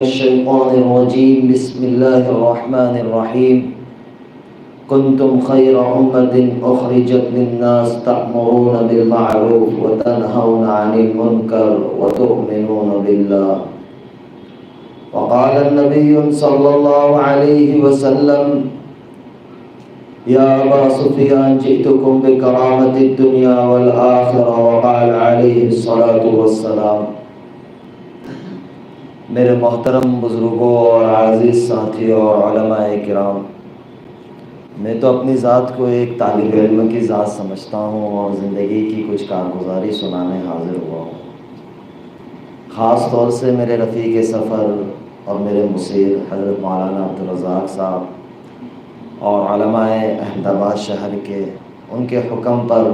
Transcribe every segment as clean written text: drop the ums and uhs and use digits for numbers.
الشيطان الرجيم بسم الله الرحمن الرحيم كنتم خير أمة أخرجت للناس تأمرون بالمعروف وتنهون عن المنكر وتؤمنون بالله وقال النبي صلى الله عليه وسلم يا أبا سفيان جئتكم بكرامة الدنيا والآخرة وقال عليه الصلاة والسلام میرے محترم بزرگوں اور عزیز ساتھیوں اور علماء کرام، میں تو اپنی ذات کو ایک طالب علم کی ذات سمجھتا ہوں اور زندگی کی کچھ کارگزاری سنانے حاضر ہوا ہوں۔ خاص طور سے میرے رفیق سفر اور میرے مصیر حضرت مولانا عبدالرزاق صاحب اور علماء احمد آباد شہر کے ان کے حکم پر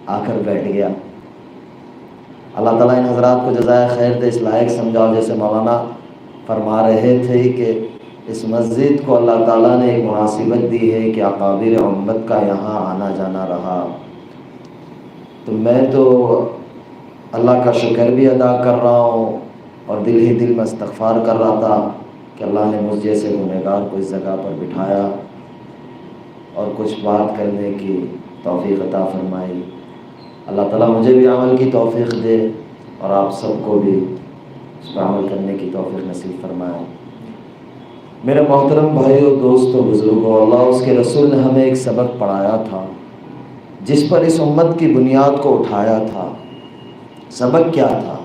آ کر بیٹھ گیا۔ اللہ تعالیٰ ان حضرات کو جزائے خیر دے، اس لائق سمجھاؤ جیسے مولانا فرما رہے تھے کہ اس مسجد کو اللہ تعالیٰ نے ایک مناسبت دی ہے کہ اکابر امت کا یہاں آنا جانا رہا، تو میں تو اللہ کا شکر بھی ادا کر رہا ہوں اور دل ہی دل میں استغفار کر رہا تھا کہ اللہ نے مجھ جیسے گنہگار کو اس جگہ پر بٹھایا اور کچھ بات کرنے کی توفیق عطا فرمائی۔ اللہ تعالیٰ مجھے بھی عمل کی توفیق دے اور آپ سب کو بھی اس پر عمل کرنے کی توفیق نصیب فرمائے۔ میرے محترم بھائیوں، دوستوں، بزرگوں، اللہ اس کے رسول نے ہمیں ایک سبق پڑھایا تھا جس پر اس امت کی بنیاد کو اٹھایا تھا۔ سبق کیا تھا؟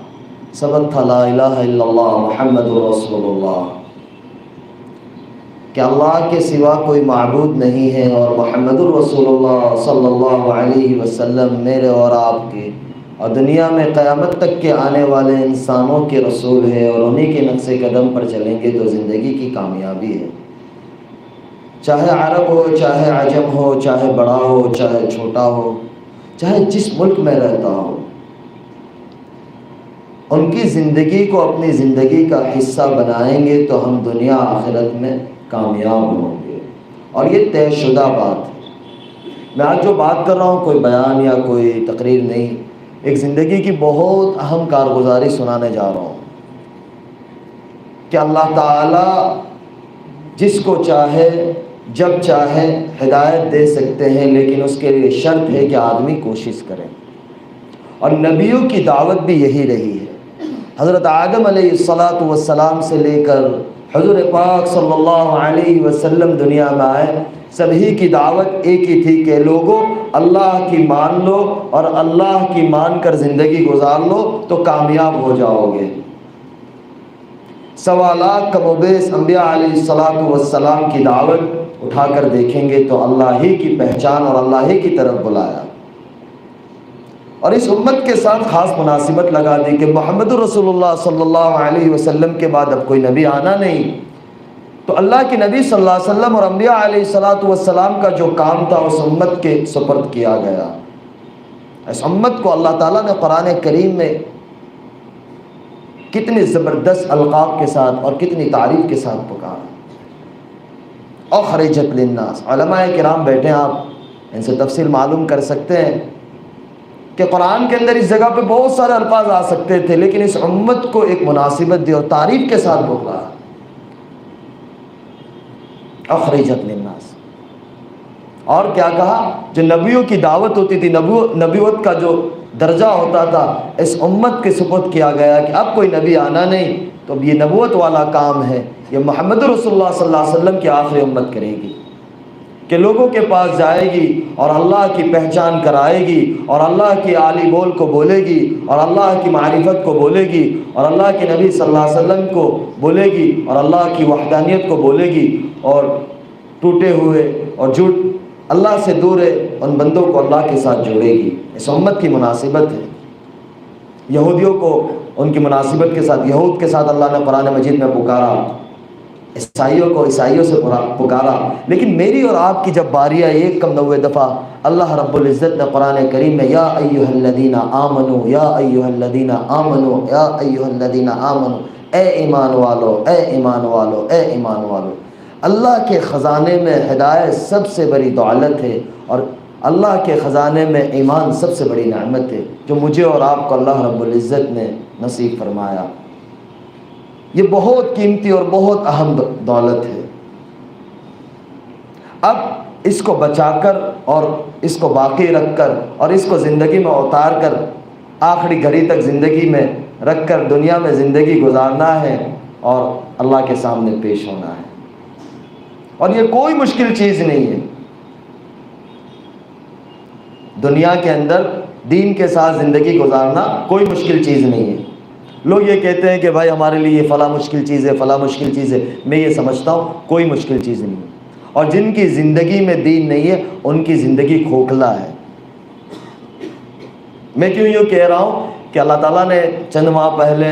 سبق تھا لا الہ الا اللہ محمد رسول اللہ، کہ اللہ کے سوا کوئی معبود نہیں ہے اور محمد الرسول اللہ صلی اللہ علیہ وسلم میرے اور آپ کے اور دنیا میں قیامت تک کے آنے والے انسانوں کے رسول ہے، اور انہی کے نقش قدم پر چلیں گے تو زندگی کی کامیابی ہے۔ چاہے عرب ہو، چاہے عجم ہو، چاہے بڑا ہو، چاہے چھوٹا ہو، چاہے جس ملک میں رہتا ہو، ان کی زندگی کو اپنی زندگی کا حصہ بنائیں گے تو ہم دنیا آخرت میں کامیاب ہوں گے، اور یہ طے شدہ بات ہے۔ میں آج جو بات کر رہا ہوں کوئی بیان یا کوئی تقریر نہیں، ایک زندگی کی بہت اہم کارگزاری سنانے جا رہا ہوں کہ اللہ تعالیٰ جس کو چاہے جب چاہے ہدایت دے سکتے ہیں، لیکن اس کے لیے شرط ہے کہ آدمی کوشش کرے، اور نبیوں کی دعوت بھی یہی رہی ہے۔ حضرت آدم علیہ السلام سے لے کر حضور پاک صلی اللہ علیہ وسلم دنیا میں آئے، سبھی کی دعوت ایک ہی تھی کہ لوگوں اللہ کی مان لو اور اللہ کی مان کر زندگی گزار لو تو کامیاب ہو جاؤ گے۔ سوالات کم و بیش انبیاء علیہ السلام کی دعوت اٹھا کر دیکھیں گے تو اللہ ہی کی پہچان اور اللہ ہی کی طرف بلایا، اور اس امت کے ساتھ خاص مناسبت لگا دی کہ محمد رسول اللہ صلی اللہ علیہ وسلم کے بعد اب کوئی نبی آنا نہیں، تو اللہ کے نبی صلی اللہ علیہ وسلم اور انبیاء علیہ السلام کا جو کام تھا اس امت کے سپرد کیا گیا۔ اس امت کو اللہ تعالیٰ نے قرآن کریم میں کتنی زبردست القاب کے ساتھ اور کتنی تعریف کے ساتھ پکارا۔ اخرجت للناس، علماء کرام بیٹھے ہیں، آپ ان سے تفصیل معلوم کر سکتے ہیں کہ قرآن کے اندر اس جگہ پہ بہت سارے الفاظ آ سکتے تھے، لیکن اس امت کو ایک مناسبت دی اور تعریف کے ساتھ بولا اخرجت للناس۔ اور کیا کہا؟ جو نبیوں کی دعوت ہوتی تھی، نبوت کا جو درجہ ہوتا تھا، اس امت کے سپرد کیا گیا کہ اب کوئی نبی آنا نہیں، تو اب یہ نبوت والا کام ہے، یہ محمد رسول اللہ صلی اللہ علیہ وسلم کی آخری امت کرے گی کہ لوگوں کے پاس جائے گی اور اللہ کی پہچان کرائے گی اور اللہ کی عالی بول کو بولے گی اور اللہ کی معرفت کو بولے گی اور اللہ کے نبی صلی اللہ علیہ وسلم کو بولے گی اور اللہ کی وحدانیت کو بولے گی، اور ٹوٹے ہوئے اور جھوٹ اللہ سے دور ہے ان بندوں کو اللہ کے ساتھ جوڑے گی۔ اس امت کی مناسبت ہے۔ یہودیوں کو ان کی مناسبت کے ساتھ، یہود کے ساتھ اللہ نے قرآن مجید میں پکارا، عیسائیوں کو عیسائیوں سے پکارا، لیکن میری اور آپ کی جب باری آئی 1 دفعہ اللہ رب العزت نے قرآن کریم میں یا ایھا الذین آمنو یا ایھا الذین آمنو یا ایھا الذین آمنو، اے ایمان والو، اے ایمان والو، اے ایمان والو۔ اللہ کے خزانے میں ہدایت سب سے بڑی دولت ہے، اور اللہ کے خزانے میں ایمان سب سے بڑی نعمت ہے جو مجھے اور آپ کو اللہ رب العزت نے نصیب فرمایا۔ یہ بہت قیمتی اور بہت اہم دولت ہے۔ اب اس کو بچا کر اور اس کو باقی رکھ کر اور اس کو زندگی میں اتار کر آخری گھڑی تک زندگی میں رکھ کر دنیا میں زندگی گزارنا ہے اور اللہ کے سامنے پیش ہونا ہے، اور یہ کوئی مشکل چیز نہیں ہے۔ دنیا کے اندر دین کے ساتھ زندگی گزارنا کوئی مشکل چیز نہیں ہے۔ لوگ یہ کہتے ہیں کہ بھائی ہمارے لیے یہ فلاں مشکل چیز ہے، فلاں مشکل چیز ہے۔ میں یہ سمجھتا ہوں کوئی مشکل چیز نہیں ہے، اور جن کی زندگی میں دین نہیں ہے ان کی زندگی کھوکھلا ہے۔ میں کیوں یوں کہہ رہا ہوں کہ اللہ تعالیٰ نے چند ماہ پہلے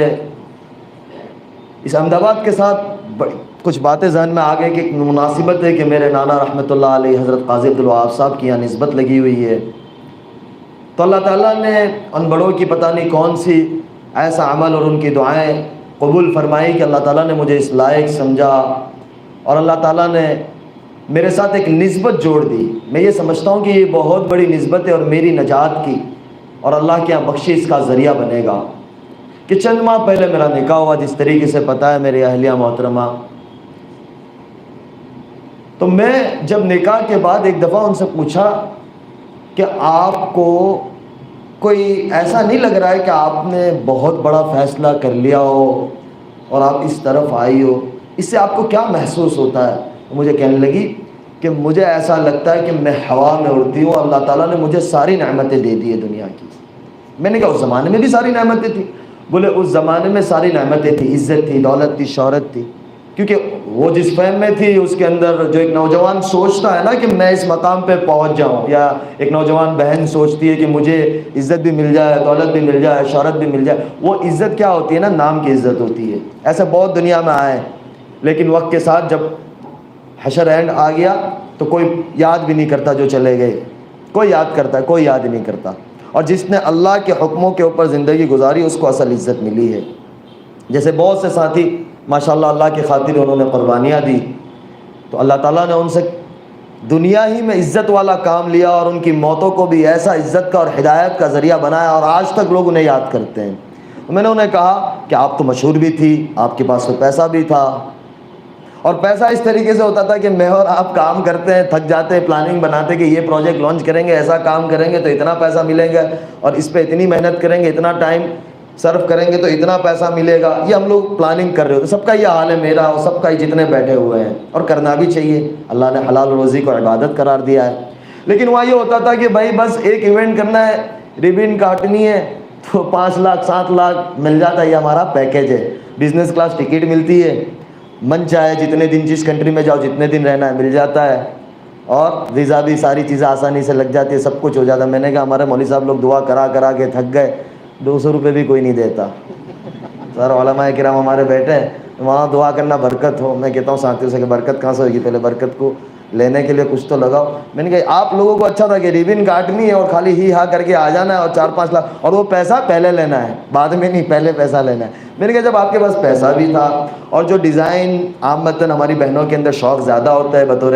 اس احمد آباد کے ساتھ کچھ باتیں ذہن میں آ گئی کہ مناسبت ہے کہ میرے نانا رحمۃ اللہ علیہ حضرت قاضی عبدالوہاب صاحب کی یہاں نسبت لگی ہوئی ہے، تو اللہ تعالیٰ نے ان بڑوں کی پتہ نہیں کون سی ایسا عمل اور ان کی دعائیں قبول فرمائی کہ اللہ تعالیٰ نے مجھے اس لائق سمجھا، اور اللہ تعالیٰ نے میرے ساتھ ایک نسبت جوڑ دی۔ میں یہ سمجھتا ہوں کہ یہ بہت بڑی نسبت ہے اور میری نجات کی اور اللہ کے یہاں بخشش کا ذریعہ بنے گا کہ چند ماہ پہلے میرا نکاح ہوا، جس طریقے سے پتہ ہے میری اہلیہ محترمہ۔ تو میں جب نکاح کے بعد ایک دفعہ ان سے پوچھا کہ آپ کو کوئی ایسا نہیں لگ رہا ہے کہ آپ نے بہت بڑا فیصلہ کر لیا ہو اور آپ اس طرف آئی ہو، اس سے آپ کو کیا محسوس ہوتا ہے؟ مجھے کہنے لگی کہ مجھے ایسا لگتا ہے کہ میں ہوا میں اڑتی ہوں، اللہ تعالیٰ نے مجھے ساری نعمتیں دے دی ہے دنیا کی۔ میں نے کہا اس زمانے میں بھی ساری نعمتیں تھیں؟ بولے اس زمانے میں ساری نعمتیں تھیں، عزت تھی، دولت تھی، شہرت تھی، کیونکہ وہ جس فہم میں تھی اس کے اندر جو ایک نوجوان سوچتا ہے نا کہ میں اس مقام پہ پہنچ جاؤں، یا ایک نوجوان بہن سوچتی ہے کہ مجھے عزت بھی مل جائے، دولت بھی مل جائے، شہرت بھی مل جائے، وہ عزت کیا ہوتی ہے نا، نام کی عزت ہوتی ہے۔ ایسے بہت دنیا میں آئے، لیکن وقت کے ساتھ جب حشر اینڈ آ گیا تو کوئی یاد بھی نہیں کرتا جو چلے گئے، کوئی یاد کرتا ہے؟ کوئی یاد نہیں کرتا۔ اور جس نے اللہ کے حکموں کے اوپر زندگی گزاری اس کو اصل عزت ملی ہے۔ جیسے بہت سے ساتھی ماشاءاللہ اللہ کی خاطر انہوں نے قربانیاں دی، تو اللہ تعالیٰ نے ان سے دنیا ہی میں عزت والا کام لیا اور ان کی موتوں کو بھی ایسا عزت کا اور ہدایت کا ذریعہ بنایا، اور آج تک لوگ انہیں یاد کرتے ہیں۔ میں نے انہیں کہا کہ آپ تو مشہور بھی تھی، آپ کے پاس تو پیسہ بھی تھا، اور پیسہ اس طریقے سے ہوتا تھا کہ میں اور آپ کام کرتے ہیں، تھک جاتے ہیں، پلاننگ بناتے کہ یہ پروجیکٹ لانچ کریں گے، ایسا کام کریں گے تو اتنا پیسہ ملے گا، اور اس پہ اتنی محنت کریں گے، اتنا ٹائم صرف کریں گے تو اتنا پیسہ ملے گا، یہ ہم لوگ پلاننگ کر رہے ہوتے۔ سب کا یہ حال ہے، میرا اور سب کا ہی، جتنے بیٹھے ہوئے ہیں، اور کرنا بھی چاہیے، اللہ نے حلال روزی کو عبادت قرار دیا ہے۔ لیکن وہاں یہ ہوتا تھا کہ بھائی بس ایک ایونٹ کرنا ہے، ریبن کاٹنی ہے تو 5 لاکھ 7 لاکھ مل جاتا ہے، یہ ہمارا پیکیج ہے، بزنس کلاس ٹکٹ ملتی ہے، من چاہے جتنے دن جس کنٹری میں جاؤ جتنے دن رہنا ہے مل جاتا ہے، اور ویزا بھی ساری چیزیں آسانی سے لگ جاتی ہے، سب کچھ ہو جاتا ہے۔ میں نے کہا ہمارے مولوی صاحب لوگ دعا کرا کرا کے تھک گئے، 200 روپے بھی کوئی نہیں دیتا۔ سر علماء کرام ہمارے بیٹھے ہیں، وہاں دعا کرنا برکت ہو۔ میں کہتا ہوں ساتھیوں سے کہ برکت کہاں سے ہوگی، پہلے برکت کو لینے کے لیے کچھ تو لگاؤ۔ میں نے کہا آپ لوگوں کو اچھا تھا کہ ریبن کاٹنی ہے اور خالی ہی ہاں کر کے آ جانا ہے اور 4-5 لاکھ، اور وہ پیسہ پہلے لینا ہے، بعد میں نہیں، پہلے پیسہ لینا ہے۔ میں نے کہا جب آپ کے پاس پیسہ بھی تھا، اور جو ڈیزائن عامتاً ہماری بہنوں کے اندر شوق زیادہ ہوتا ہے بطور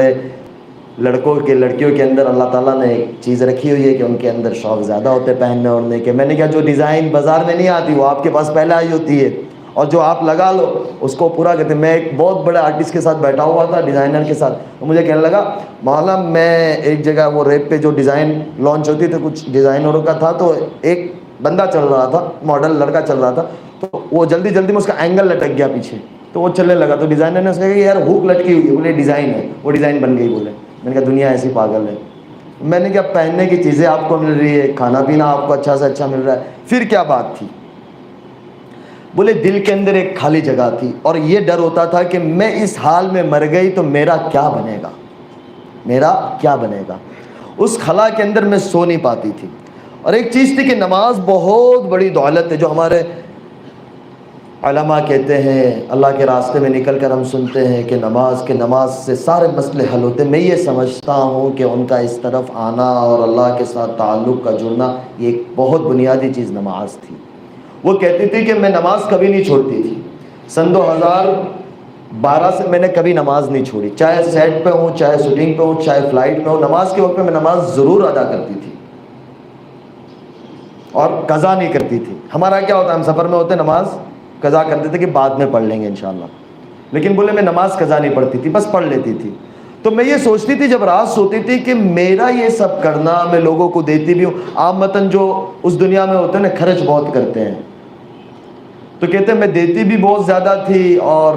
لڑکوں کے، لڑکیوں کے اندر اللہ تعالیٰ نے ایک چیز رکھی ہوئی ہے کہ ان کے اندر شوق زیادہ ہوتے ہیں پہننے اوڑھنے کے۔ میں نے کہا جو ڈیزائن بازار میں نہیں آتی وہ آپ کے پاس پہلے آئی ہوتی ہے، اور جو آپ لگا لو اس کو پورا کرتے ہیں۔ میں ایک بہت بڑے آرٹسٹ کے ساتھ بیٹھا ہوا تھا، ڈیزائنر کے ساتھ، تو مجھے کہنے لگا مولانا میں ایک جگہ وہ ریپ پہ جو ڈیزائن لانچ ہوتی تھی کچھ ڈیزائنروں کا تھا، تو ایک بندہ چل رہا تھا، ماڈل لڑکا چل رہا تھا، تو وہ جلدی جلدی میں اس کا اینگل لٹک گیا پیچھے، تو وہ چلنے لگا، تو ڈیزائنر نے اس کہا کہ یار ہک لٹکی ہوئی ہے، بولے ڈیزائن ہے، وہ ڈیزائن بن گئی۔ بولے میں نے کہا دنیا ایسی پاگل ہے۔ میں نے کہا پہننے کی چیزیں آپ کو مل رہی ہے، کھانا پینا آپ کو اچھا سے اچھا مل رہا ہے، پھر کیا بات تھی؟ بولے دل کے اندر ایک خالی جگہ تھی، اور یہ ڈر ہوتا تھا کہ میں اس حال میں مر گئی تو میرا کیا بنے گا، میرا کیا بنے گا۔ اس خلا کے اندر میں سو نہیں پاتی تھی۔ اور ایک چیز تھی کہ نماز بہت بڑی دولت ہے، جو ہمارے علماء کہتے ہیں، اللہ کے راستے میں نکل کر ہم سنتے ہیں کہ نماز سے سارے مسئلے حل ہوتے ہیں۔ میں یہ سمجھتا ہوں کہ ان کا اس طرف آنا اور اللہ کے ساتھ تعلق کا جڑنا، یہ ایک بہت بنیادی چیز نماز تھی۔ وہ کہتی تھی کہ میں نماز کبھی نہیں چھوڑتی تھی، سن 2012 سے میں نے کبھی نماز نہیں چھوڑی، چاہے سیٹ پہ ہوں، چاہے شوٹنگ پہ ہوں، چاہے فلائٹ پہ ہوں، نماز کے وقت میں نماز ضرور ادا کرتی تھی اور قضا نہیں کرتی تھی۔ ہمارا کیا ہوتا ہے، ہم سفر میں ہوتے نماز قضا کر دیتے کہ بعد میں پڑھ لیں گے انشاءاللہ، لیکن بولے میں نماز قضا نہیں پڑھتی تھی، بس پڑھ لیتی تھی۔ تو میں یہ سوچتی تھی جب رات سوتی تھی کہ میرا یہ سب کرنا، میں لوگوں کو دیتی بھی ہوں، عامتاً جو اس دنیا میں ہوتے ہیں نا خرچ بہت کرتے ہیں، تو کہتے ہیں میں دیتی بھی بہت زیادہ تھی اور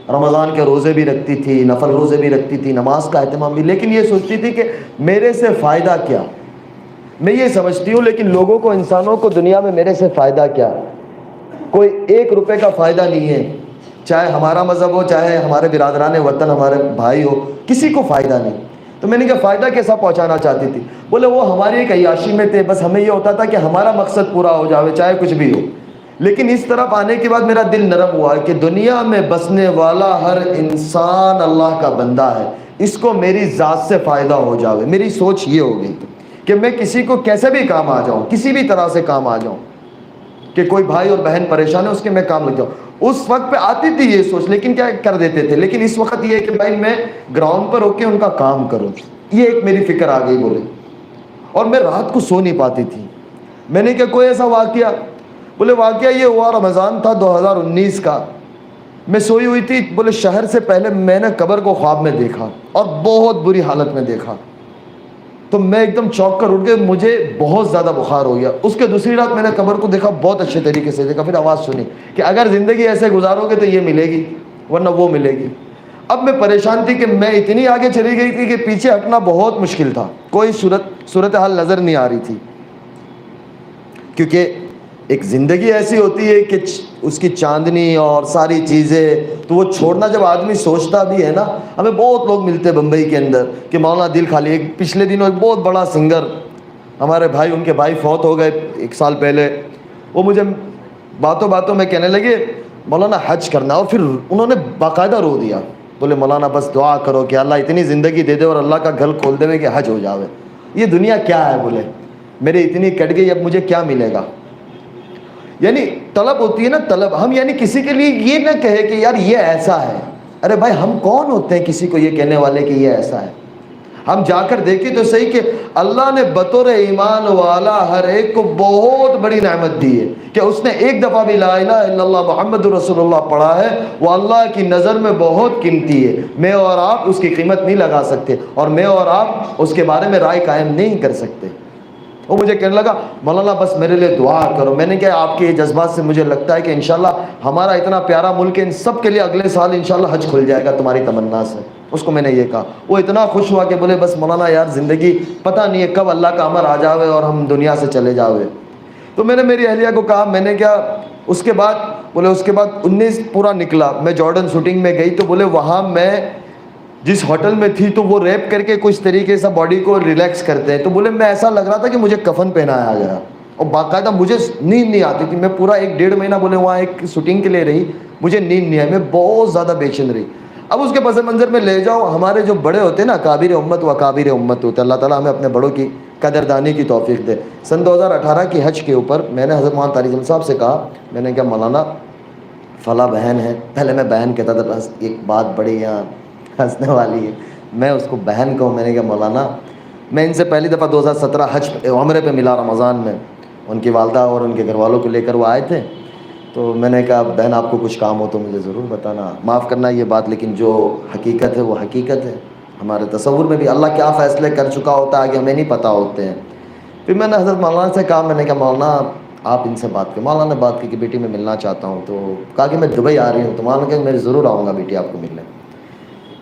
رمضان کے روزے بھی رکھتی تھی، نفل روزے بھی رکھتی تھی، نماز کا اہتمام بھی، لیکن یہ سوچتی تھی کہ میرے سے فائدہ کیا؟ میں یہ سمجھتی ہوں لیکن لوگوں کو، انسانوں کو دنیا میں میرے سے فائدہ کیا؟ کوئی 1 روپے کا فائدہ نہیں ہے، چاہے ہمارا مذہب ہو، چاہے ہمارے برادران وطن، ہمارے بھائی ہو، کسی کو فائدہ نہیں۔ تو میں نے کہا فائدہ کیسا پہنچانا چاہتی تھی؟ بولے وہ ہماری ایک عیاشی میں تھے، بس ہمیں یہ ہوتا تھا کہ ہمارا مقصد پورا ہو جاوے چاہے کچھ بھی ہو۔ لیکن اس طرف آنے کے بعد میرا دل نرم ہوا کہ دنیا میں بسنے والا ہر انسان اللہ کا بندہ ہے، اس کو میری ذات سے فائدہ ہو جاوے۔ میری سوچ یہ ہو گئی کہ میں کسی کو کیسے بھی کام آ جاؤں، کسی بھی طرح سے کام آ جاؤں، کہ کوئی بھائی اور بہن پریشان ہے اس کے میں کام لگ جاؤں۔ اس وقت پہ آتی تھی یہ سوچ، لیکن کیا کر دیتے تھے، لیکن اس وقت یہ ہے کہ بھائی میں گراؤنڈ پر ہو کے ان کا کام کروں، یہ ایک میری فکر آ گئی بولے۔ اور میں رات کو سو نہیں پاتی تھی۔ میں نے کہا کوئی ایسا واقعہ؟ بولے واقعہ یہ ہوا، رمضان تھا 2019 کا، میں سوئی ہوئی تھی، بولے شہر سے پہلے میں نے قبر کو خواب میں دیکھا اور بہت بری حالت میں دیکھا، تو میں ایک دم چونک کر اٹھ گیا، مجھے بہت زیادہ بخار ہو گیا۔ اس کے دوسری رات میں نے قبر کو دیکھا، بہت اچھے طریقے سے دیکھا، پھر آواز سنی کہ اگر زندگی ایسے گزارو گے تو یہ ملے گی ورنہ وہ ملے گی۔ اب میں پریشان تھی کہ میں اتنی آگے چلی گئی تھی کہ پیچھے ہٹنا بہت مشکل تھا، کوئی صورتحال نظر نہیں آ رہی تھی، کیونکہ ایک زندگی ایسی ہوتی ہے کہ اس کی چاندنی اور ساری چیزیں، تو وہ چھوڑنا جب آدمی سوچتا بھی ہے نا۔ ہمیں بہت لوگ ملتے بمبئی کے اندر کہ مولانا دل خالی۔ ایک پچھلے دنوں ایک بہت بڑا سنگر ہمارے بھائی، ان کے بھائی فوت ہو گئے 1 سال پہلے، وہ مجھے باتوں باتوں میں کہنے لگے مولانا حج کرنا، اور پھر انہوں نے باقاعدہ رو دیا، بولے مولانا بس دعا کرو کہ اللہ اتنی زندگی دے دے اور اللہ کا گھر کھول دے کہ حج ہو جاوے۔ یہ دنیا کیا ہے؟ بولے میرے اتنی کٹ گئی، اب مجھے کیا ملے گا؟ یعنی طلب ہوتی ہے نا، طلب۔ ہم یعنی کسی کے لیے یہ نہ کہے کہ یار یہ ایسا ہے، ارے بھائی ہم کون ہوتے ہیں کسی کو یہ کہنے والے کہ یہ ایسا ہے؟ ہم جا کر دیکھیں تو صحیح کہ اللہ نے بطور ایمان والا ہر ایک کو بہت بڑی نعمت دی ہے کہ اس نے ایک دفعہ بھی لا الہ الا اللہ محمد رسول اللہ پڑھا ہے، وہ اللہ کی نظر میں بہت قیمتی ہے۔ میں اور آپ اس کی قیمت نہیں لگا سکتے، اور میں اور آپ اس کے بارے میں رائے قائم نہیں کر سکتے۔ وہ مجھے کہنے لگا مولانا بس میرے لیے دعا کرو۔ میں نے کہا آپ کے یہ جذبات سے مجھے لگتا ہے کہ انشاءاللہ ہمارا اتنا پیارا ملک ہے، ان سب کے لیے اگلے سال انشاءاللہ حج کھل جائے گا تمہاری تمنا سے۔ اس کو میں نے یہ کہا، وہ اتنا خوش ہوا کہ بولے بس مولانا یار زندگی پتہ نہیں ہے کب اللہ کا امر آ جاوے اور ہم دنیا سے چلے جاوے۔ تو میں نے میری اہلیہ کو کہا، میں نے کیا اس کے بعد، بولے اس کے بعد 19 پورا نکلا، میں جارڈن شوٹنگ میں گئی، تو بولے وہاں میں جس ہوٹل میں تھی تو وہ ریپ کر کے کچھ طریقے سے باڈی کو ریلیکس کرتے ہیں، تو بولے میں ایسا لگ رہا تھا کہ مجھے کفن پہنایا گیا، اور باقاعدہ مجھے نیند نہیں آتی تھی۔ میں پورا 1 ڈیڑھ مہینہ بولے وہاں ایک شوٹنگ کے لیے رہی، مجھے نیند نہیں آئی، میں بہت زیادہ بے چین رہی۔ اب اس کے پس منظر میں لے جاؤ، ہمارے جو بڑے ہوتے ہیں نا، کابر امت و اکابر امت ہوتے ہیں، اللہ تعالیٰ ہمیں اپنے بڑوں کی قدردانی کی توفیق دے۔ سن 2018 کی حج کے اوپر میں نے حضرت مولانا طارق جمیل صاحب سے کہا، میں نے کہا مولانا فلاں بہن ہے، پہلے میں بہن کہتا تھا، بس ایک بات بڑی یہاں ہنسنے والی ہے، میں اس کو بہن کہوں۔ میں نے کہا مولانا، میں ان سے پہلی دفعہ 2017 حج عمرے پہ ملا رمضان میں، ان کی والدہ اور ان کے گھر والوں کو لے کر وہ آئے تھے، تو میں نے کہا بہن آپ کو کچھ کام ہو تو مجھے ضرور بتانا، معاف کرنا یہ بات، لیکن جو حقیقت ہے وہ حقیقت ہے۔ ہمارے تصور میں بھی اللہ کیا فیصلے کر چکا ہوتا ہے آگے ہمیں نہیں پتہ ہوتے ہیں۔ پھر میں نے حضرت مولانا سے کہا، میں نے کہا مولانا آپ ان سے بات کریں۔ مولانا نے بات کی کہ بیٹی میں ملنا چاہتا ہوں، تو کہا کہ میں دبئی آ رہی ہوں، تو مولانا کہ میں ضرور آؤں گا بیٹی آپ کو ملنے۔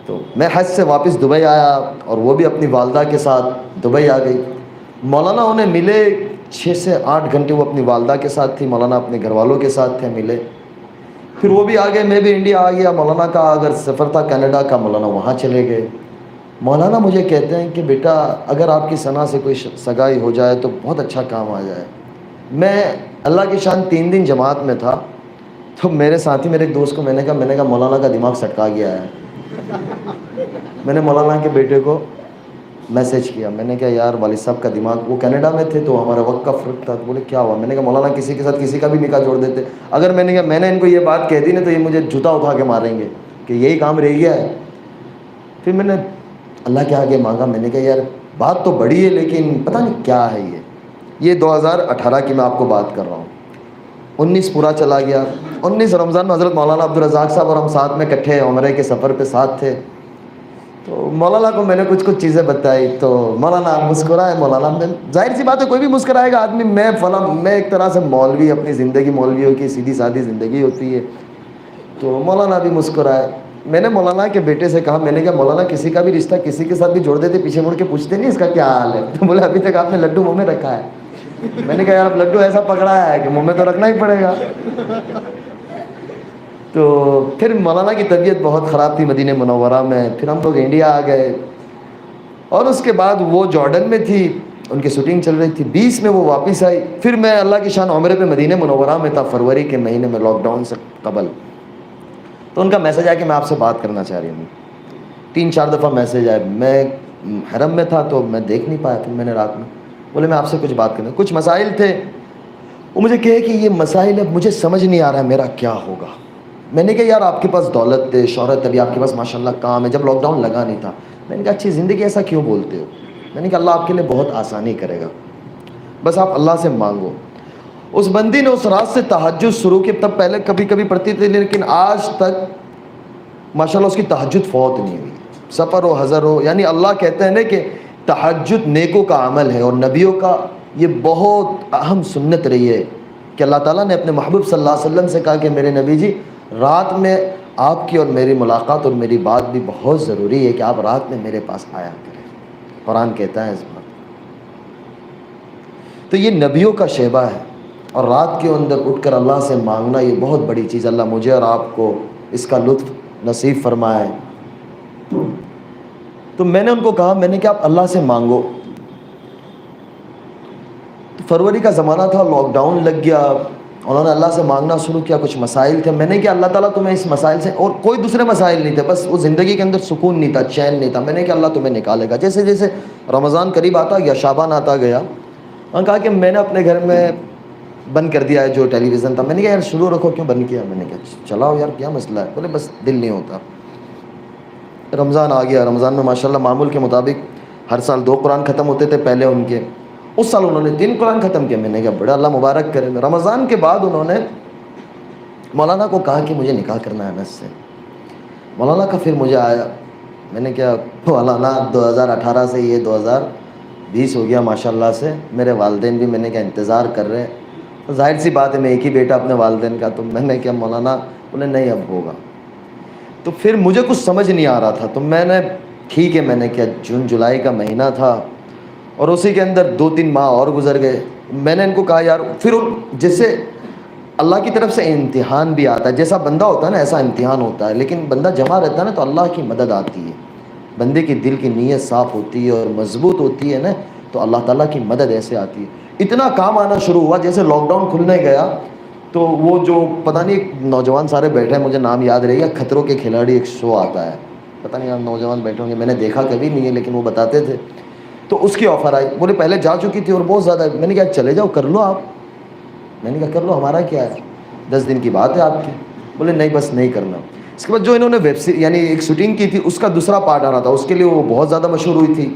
تو میں حج سے واپس دبئی آیا اور وہ بھی اپنی والدہ کے ساتھ دبئی آ گئی۔ مولانا انہیں ملے 6 سے 8 گھنٹے، وہ اپنی والدہ کے ساتھ تھی، مولانا اپنے گھر والوں کے ساتھ تھے، ملے۔ پھر وہ بھی آ گئے، میں بھی انڈیا آ گیا۔ مولانا کا اگر سفر تھا کینیڈا کا، مولانا وہاں چلے گئے۔ مولانا مجھے کہتے ہیں کہ بیٹا اگر آپ کی ثنا سے کوئی سگائی ہو جائے تو بہت اچھا کام آ جائے۔ میں اللہ کی شان 3 دن جماعت میں تھا، تو میرے ساتھی میرے ایک دوست کو میں نے کہا مولانا کا دماغ سٹکا گیا ہے۔ میں نے مولانا کے بیٹے کو میسج کیا، میں نے کہا یار والد صاحب کا دماغ، وہ کینیڈا میں تھے تو ہمارا وقت کا فرق تھا، تو بولے کیا ہوا؟ میں نے کہا مولانا کسی کے ساتھ کسی کا بھی نکاح جوڑ دیتے، اگر میں نے کہا میں نے ان کو یہ بات کہہ دی نا تو یہ مجھے جوتا اٹھا کے ماریں گے کہ یہی کام رہ گیا ہے۔ پھر میں نے اللہ کے آگے مانگا، میں نے کہا یار بات تو بڑی ہے لیکن پتہ نہیں کیا ہے یہ 2018 کی میں آپ کو بات کر رہا ہوں۔ 19 پورا چلا گیا 19 رمضان میں حضرت مولانا عبدالرزاق صاحب اور ہم ساتھ میں اکٹھے عمرے کے سفر پہ ساتھ تھے. تو مولانا کو میں نے کچھ چیزیں بتائی تو مولانا مسکرائے. مولانا میں ظاہر سی بات ہے کوئی بھی مسکرائے گا آدمی. میں ایک طرح سے مولوی, اپنی زندگی مولویوں کی سیدھی سادھی زندگی ہوتی ہے. تو مولانا بھی مسکرائے. میں نے مولانا کے بیٹے سے کہا, میں نے کہا مولانا کسی کا بھی رشتہ کسی کے ساتھ بھی جوڑ دیتے, پیچھے مڑ کے پوچھتے نہیں اس کا کیا حال ہے؟ تو بولے ابھی تک آپ نے لڈو منہ میں رکھا ہے. میں نے کہا یار اب لڈو ایسا پکڑا ہے کہ منہ میں تو رکھنا ہی پڑے گا. تو پھر مولانا کی طبیعت بہت خراب تھی مدینہ منورہ میں. پھر ہم لوگ انڈیا آ گئے اور اس کے بعد وہ جارڈن میں تھی, ان کی شوٹنگ چل رہی تھی. 20 میں وہ واپس آئی. پھر میں اللہ کی شان عمرے پہ مدینہ منورہ میں تھا فروری کے مہینے میں, لاک ڈاؤن سے قبل. تو ان کا میسج آیا کہ میں آپ سے بات کرنا چاہ رہی ہوں. 3-4 دفعہ میسج آئے. میں حرم میں تھا تو میں دیکھ نہیں پایا. پھر میں نے رات میں بولے میں آپ سے کچھ بات کرنا, کچھ مسائل تھے. وہ مجھے کہے کہ یہ مسائل اب مجھے سمجھ نہیں آ رہا ہے میرا کیا ہوگا. میں نے کہا یار آپ کے پاس دولت ہے, شہرت, ابھی آپ کے پاس ماشاءاللہ کام ہے, جب لاک ڈاؤن لگا نہیں تھا. میں نے کہا اچھی زندگی, ایسا کیوں بولتے ہو؟ میں نے کہا اللہ آپ کے لیے بہت آسانی کرے گا, بس آپ اللہ سے مانگو. اس بندی نے اس رات سے تہجد شروع کی. تب پہلے کبھی کبھی پڑھتی تھی لیکن آج تک ماشاءاللہ اس کی تہجد فوت نہیں ہوئی, سفر ہو حضر ہو. یعنی اللہ کہتے ہیں نا کہ تہجد نیکوں کا عمل ہے, اور نبیوں کا یہ بہت اہم سنت رہی ہے کہ اللہ تعالیٰ نے اپنے محبوب صلی اللہ علیہ وسلم سے کہا کہ میرے نبی جی رات میں آپ کی اور میری ملاقات اور میری بات بھی بہت ضروری ہے کہ آپ رات میں میرے پاس آیا کریں. قرآن کہتا ہے اس بات. تو یہ نبیوں کا شیبہ ہے, اور رات کے اندر اٹھ کر اللہ سے مانگنا یہ بہت بڑی چیز. اللہ مجھے اور آپ کو اس کا لطف نصیب فرمائے. تو میں نے ان کو کہا, میں نے کہا آپ اللہ سے مانگو. تو فروری کا زمانہ تھا, لاک ڈاؤن لگ گیا. انہوں نے اللہ سے مانگنا شروع کیا. کچھ مسائل تھے. میں نے کہا اللہ تعالیٰ تمہیں اس مسائل سے, اور کوئی دوسرے مسائل نہیں تھے, بس وہ زندگی کے اندر سکون نہیں تھا, چین نہیں تھا. میں نے کہا اللہ تمہیں نکالے گا. جیسے جیسے رمضان قریب آتا گیا, شعبان آتا گیا, انہوں نے کہا کہ میں نے اپنے گھر میں بند کر دیا ہے جو ٹیلی ویژن تھا. میں نے کہا یار شروع رکھو, کیوں بند کیا؟ میں نے کہا چلاؤ یار کیا مسئلہ ہے؟ بولے بس دل نہیں ہوتا. رمضان آ گیا. رمضان میں ماشاءاللہ معمول کے مطابق ہر سال 2 قرآن ختم ہوتے تھے پہلے ان کے. اس سال انہوں نے 3 قرآن ختم کیا. میں نے کہا بڑا اللہ مبارک کرے. رمضان کے بعد انہوں نے مولانا کو کہا کہ مجھے نکاح کرنا ہے انس سے. مولانا کا پھر مجھے آیا. میں نے کہا مولانا 2018 سے یہ 2020 ہو گیا ماشاءاللہ سے, میرے والدین بھی میں نے کہا انتظار کر رہے ہیں. ظاہر سی بات ہے میں ایک ہی بیٹا اپنے والدین کا. تو میں نے کہا مولانا, بولے نہیں اب ہوگا. تو پھر مجھے کچھ سمجھ نہیں آ رہا تھا. تو میں نے ٹھیک ہے, میں نے کہا جون جولائی کا مہینہ تھا اور اسی کے اندر 2-3 ماہ اور گزر گئے. میں نے ان کو کہا یار, پھر جیسے اللہ کی طرف سے امتحان بھی آتا ہے, جیسا بندہ ہوتا ہے نا ایسا امتحان ہوتا ہے, لیکن بندہ جمع رہتا ہے نا تو اللہ کی مدد آتی ہے. بندے کی دل کی نیت صاف ہوتی ہے اور مضبوط ہوتی ہے نا, تو اللہ تعالیٰ کی مدد ایسے آتی ہے. اتنا کام آنا شروع ہوا. جیسے لاک ڈاؤن کھلنے گیا تو وہ جو پتہ نہیں نوجوان سارے بیٹھے ہیں, مجھے نام یاد رہے گا, خطروں کے کھلاڑی ایک شو آتا ہے, پتہ نہیں آپ نوجوان بیٹھے ہوں گے, میں نے دیکھا کبھی نہیں ہے لیکن وہ بتاتے تھے. تو اس کی آفر آئی. بولے پہلے جا چکی تھی اور بہت زیادہ. میں نے کہا چلے جاؤ کر لو آپ. میں نے کہا کر لو, ہمارا کیا ہے, 10 دن کی بات ہے آپ کی. بولے نہیں بس نہیں کرنا. اس کے بعد جو انہوں نے ویب سیریز یعنی ایک شوٹنگ کی تھی اس کا دوسرا پارٹ آ رہا تھا, اس کے لیے وہ بہت زیادہ مشہور ہوئی تھی.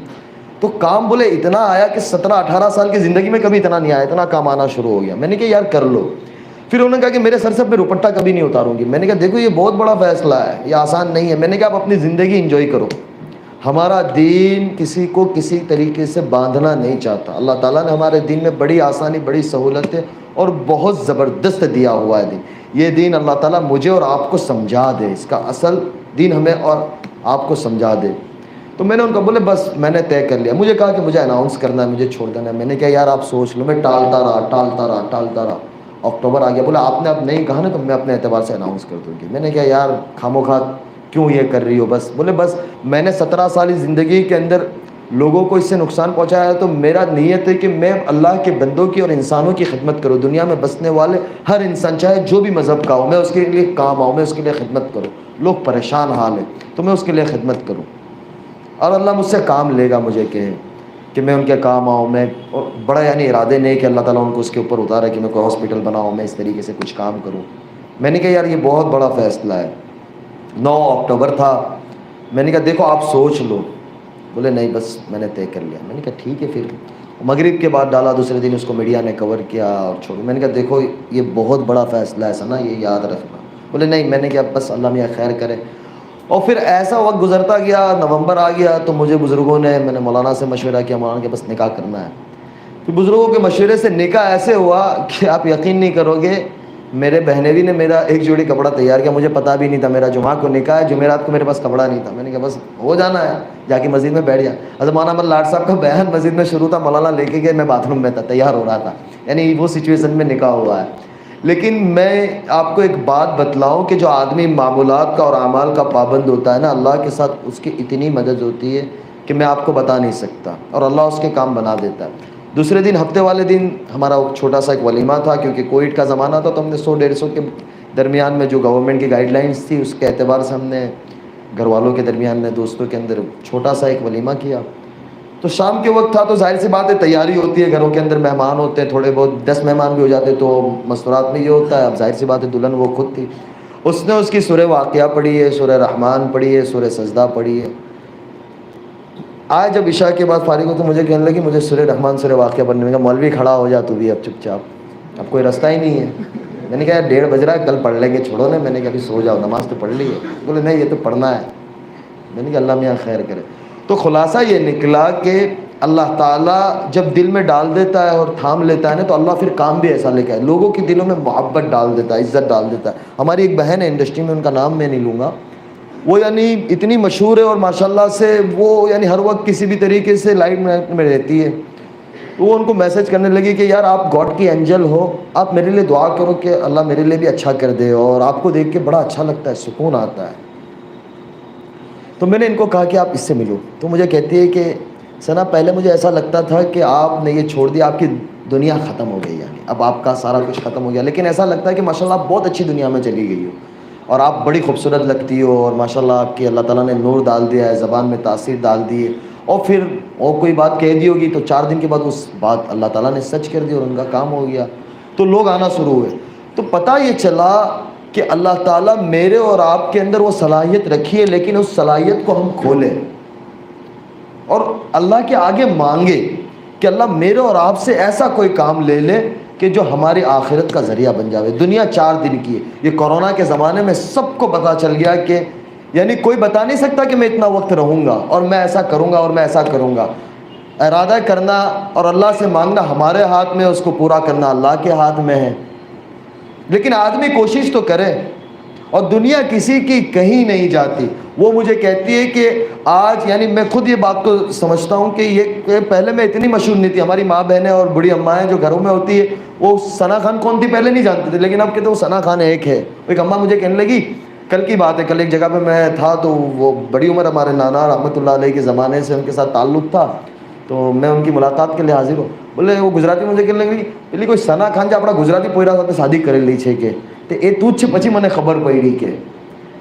تو کام بولے اتنا آیا کہ 17-18 سال کی زندگی میں کبھی اتنا نہیں آیا, اتنا کام آنا شروع ہو گیا. میں نے کہا یار کر لو. پھر انہوں نے کہا کہ میرے سر سے میں روپٹہ کبھی نہیں اتاروں گی. میں نے کہا دیکھو یہ بہت بڑا فیصلہ ہے, یہ آسان نہیں ہے. میں نے کہا آپ اپنی زندگی انجوائے کرو. ہمارا دین کسی کو کسی طریقے سے باندھنا نہیں چاہتا. اللہ تعالیٰ نے ہمارے دین میں بڑی آسانی, بڑی سہولتیں اور بہت زبردست دیا ہوا ہے دین. یہ دین اللہ تعالیٰ مجھے اور آپ کو سمجھا دے, اس کا اصل دین ہمیں اور آپ کو سمجھا دے. تو میں نے ان کو بولے بس میں نے طے کر لیا. مجھے کہا کہ مجھے اناؤنس کرنا ہے, مجھے چھوڑ دینا ہے. میں نے کہا یار آپ سوچ لو. میں ٹالتا رہا. اکتوبر آ گیا. بولا آپ نے اب نہیں کہا نا تو میں اپنے اعتبار سے اناؤنس کر دوں گی. میں نے کہا یار خاموخواہ کیوں یہ کر رہی ہو بس. بولے بس میں نے 17 سالی زندگی کے اندر لوگوں کو اس سے نقصان پہنچایا ہے, تو میرا نیت ہے کہ میں اللہ کے بندوں کی اور انسانوں کی خدمت کروں. دنیا میں بسنے والے ہر انسان چاہے جو بھی مذہب کا ہو, میں اس کے لیے کام آؤں, میں اس کے لیے خدمت کروں. لوگ پریشان حال ہیں تو میں اس کے لیے خدمت کروں, اور اللہ مجھ سے کام لے گا. مجھے کہ میں ان کے کام آؤں. میں اور بڑا یعنی ارادے نہیں کہ اللہ تعالیٰ ان کو اس کے اوپر اتارے کہ میں کوئی ہاسپٹل بناؤں, میں اس طریقے سے کچھ کام کروں. میں نے کہا یار یہ بہت بڑا فیصلہ ہے. 9 اکتوبر تھا. میں نے کہا دیکھو آپ سوچ لو. بولے نہیں بس میں نے طے کر لیا. میں نے کہا ٹھیک ہے. پھر مغرب کے بعد ڈالا، دوسرے دن اس کو میڈیا نے کور کیا اور چھوڑو. میں نے کہا دیکھو یہ بہت بڑا فیصلہ ہے ثنا، یہ یاد رکھنا. بولے نہیں. میں نے کہا بس اللہ میاں خیر کرے. اور پھر ایسا وقت گزرتا گیا، نومبر آ گیا تو مجھے بزرگوں نے، میں نے مولانا سے مشورہ کیا، مولانا کہ بس نکاح کرنا ہے. پھر بزرگوں کے مشورے سے نکاح ایسے ہوا کہ آپ یقین نہیں کرو گے، میرے بہنوی نے میرا ایک جوڑی کپڑا تیار کیا، مجھے پتا بھی نہیں تھا میرا جمعہ کو نکاح ہے، جمعرات کو میرے پاس کپڑا نہیں تھا. میں نے کہا بس ہو جانا ہے، جا کے مسجد میں بیٹھ گیا. حضرت مولانا احمد لاڈ صاحب کا بیان مسجد میں شروع تھا، مولانا لے کے گئے، میں باتھ روم میں تھا، تیار ہو رہا تھا. یعنی وہ سچویشن میں نکاح ہوا ہے. لیکن میں آپ کو ایک بات بتلاؤں کہ جو آدمی معمولات کا اور اعمال کا پابند ہوتا ہے نا، اللہ کے ساتھ اس کی اتنی مدد ہوتی ہے کہ میں آپ کو بتا نہیں سکتا، اور اللہ اس کے کام بنا دیتا ہے. دوسرے دن ہفتے والے دن ہمارا چھوٹا سا ایک ولیمہ تھا، کیونکہ کووڈ کا زمانہ تھا تو ہم نے 100-150 کے درمیان میں جو گورنمنٹ کی گائیڈ لائنس تھی اس کے اعتبار سے ہم نے گھر والوں کے درمیان میں دوستوں کے اندر چھوٹا سا ایک ولیمہ کیا. تو شام کے وقت تھا تو ظاہر سی بات ہے تیاری ہوتی ہے، گھروں کے اندر مہمان ہوتے ہیں، تھوڑے بہت 10 مہمان بھی ہو جاتے تو مستورات میں یہ ہوتا ہے. اب ظاہر سی بات ہے دلہن وہ خود تھی، اس نے اس کی سورہ واقعہ پڑھی ہے، سورہ رحمان پڑھی ہے، سورہ سجدہ پڑھی ہے. آج جب عشاء کے بعد فارغ ہو تو مجھے کہنے لگی مجھے سورہ رحمان سورہ واقعہ پڑھنے کا. مولوی کھڑا ہو جا تو بھی اب چپ چاپ، اب کوئی رستہ ہی نہیں ہے. میں نے کہا 1:30 بج رہا ہے، کل پڑھ لیں گے، چھوڑو نا. میں نے کہا ابھی سو جاؤ، نماز تو پڑھ لی ہے. بولے نہیں یہ تو پڑھنا ہے. میں نے کہا اللہ میاں خیر کرے. تو خلاصہ یہ نکلا کہ اللہ تعالیٰ جب دل میں ڈال دیتا ہے اور تھام لیتا ہے نا تو اللہ پھر کام بھی ایسا لے کے آئے، لوگوں کے دلوں میں محبت ڈال دیتا ہے، عزت ڈال دیتا ہے. ہماری ایک بہن ہے انڈسٹری میں، ان کا نام میں نہیں لوں گا، وہ یعنی اتنی مشہور ہے اور ماشاءاللہ سے وہ یعنی ہر وقت کسی بھی طریقے سے لائٹ میں رہتی ہے. تو وہ ان کو میسج کرنے لگی کہ یار آپ گاڈ کی اینجل ہو، آپ میرے لیے دعا کرو کہ اللہ میرے لیے بھی اچھا کر دے، اور آپ کو دیکھ کے بڑا اچھا لگتا ہے، سکون آتا ہے. تو میں نے ان کو کہا کہ آپ اس سے ملو. تو مجھے کہتی ہے کہ ثنا پہلے مجھے ایسا لگتا تھا کہ آپ نے یہ چھوڑ دیا، آپ کی دنیا ختم ہو گئی، یعنی اب آپ کا سارا کچھ ختم ہو گیا. لیکن ایسا لگتا ہے کہ ماشاءاللہ آپ بہت اچھی دنیا میں چلی گئی ہو، اور آپ بڑی خوبصورت لگتی ہو، اور ماشاءاللہ آپ کی اللہ تعالیٰ نے نور ڈال دیا ہے، زبان میں تاثیر ڈال دی ہے. اور پھر اور کوئی بات کہہ دی ہوگی تو 4 دن کے بعد اس بات اللہ تعالیٰ نے سچ کر دی اور ان کا کام ہو گیا. تو لوگ آنا شروع ہوئے. تو پتہ یہ چلا کہ اللہ تعالیٰ میرے اور آپ کے اندر وہ صلاحیت رکھی ہے، لیکن اس صلاحیت کو ہم کھولیں اور اللہ کے آگے مانگے کہ اللہ میرے اور آپ سے ایسا کوئی کام لے لے کہ جو ہماری آخرت کا ذریعہ بن جاوے. دنیا 4 دن کی ہے. یہ کورونا کے زمانے میں سب کو پتہ چل گیا کہ یعنی کوئی بتا نہیں سکتا کہ میں اتنا وقت رہوں گا اور میں ایسا کروں گا اور میں ایسا کروں گا. ارادہ کرنا اور اللہ سے مانگنا ہمارے ہاتھ میں، اس کو پورا کرنا اللہ کے ہاتھ میں ہے. لیکن آدمی کوشش تو کرے، اور دنیا کسی کی کہیں نہیں جاتی. وہ مجھے کہتی ہے کہ آج یعنی میں خود یہ بات کو سمجھتا ہوں کہ یہ پہلے میں اتنی مشہور نہیں تھی. ہماری ماں بہنیں اور بڑی اماں جو گھروں میں ہوتی ہے وہ ثنا خان کون تھی پہلے نہیں جانتے تھے، لیکن اب کہتے وہ ثنا خان ایک ہے. ایک اماں مجھے کہنے لگی، کل کی بات ہے، کل ایک جگہ پہ میں تھا تو وہ بڑی عمر ہمارے نانا رحمۃ اللہ علیہ کے زمانے سے ان کے ساتھ تعلق تھا، تو میں ان کی ملاقات کے لیے حاضر ہوں. بولے وہ گجراتی مجھے کہنے لگی પેલી કોઈ ثنا خان જે આપણા ગુજરાતી પોયરા સાથે શાદી કરેલી છે કે તે એ તું જ છે. પછી મને ખબર પડી કે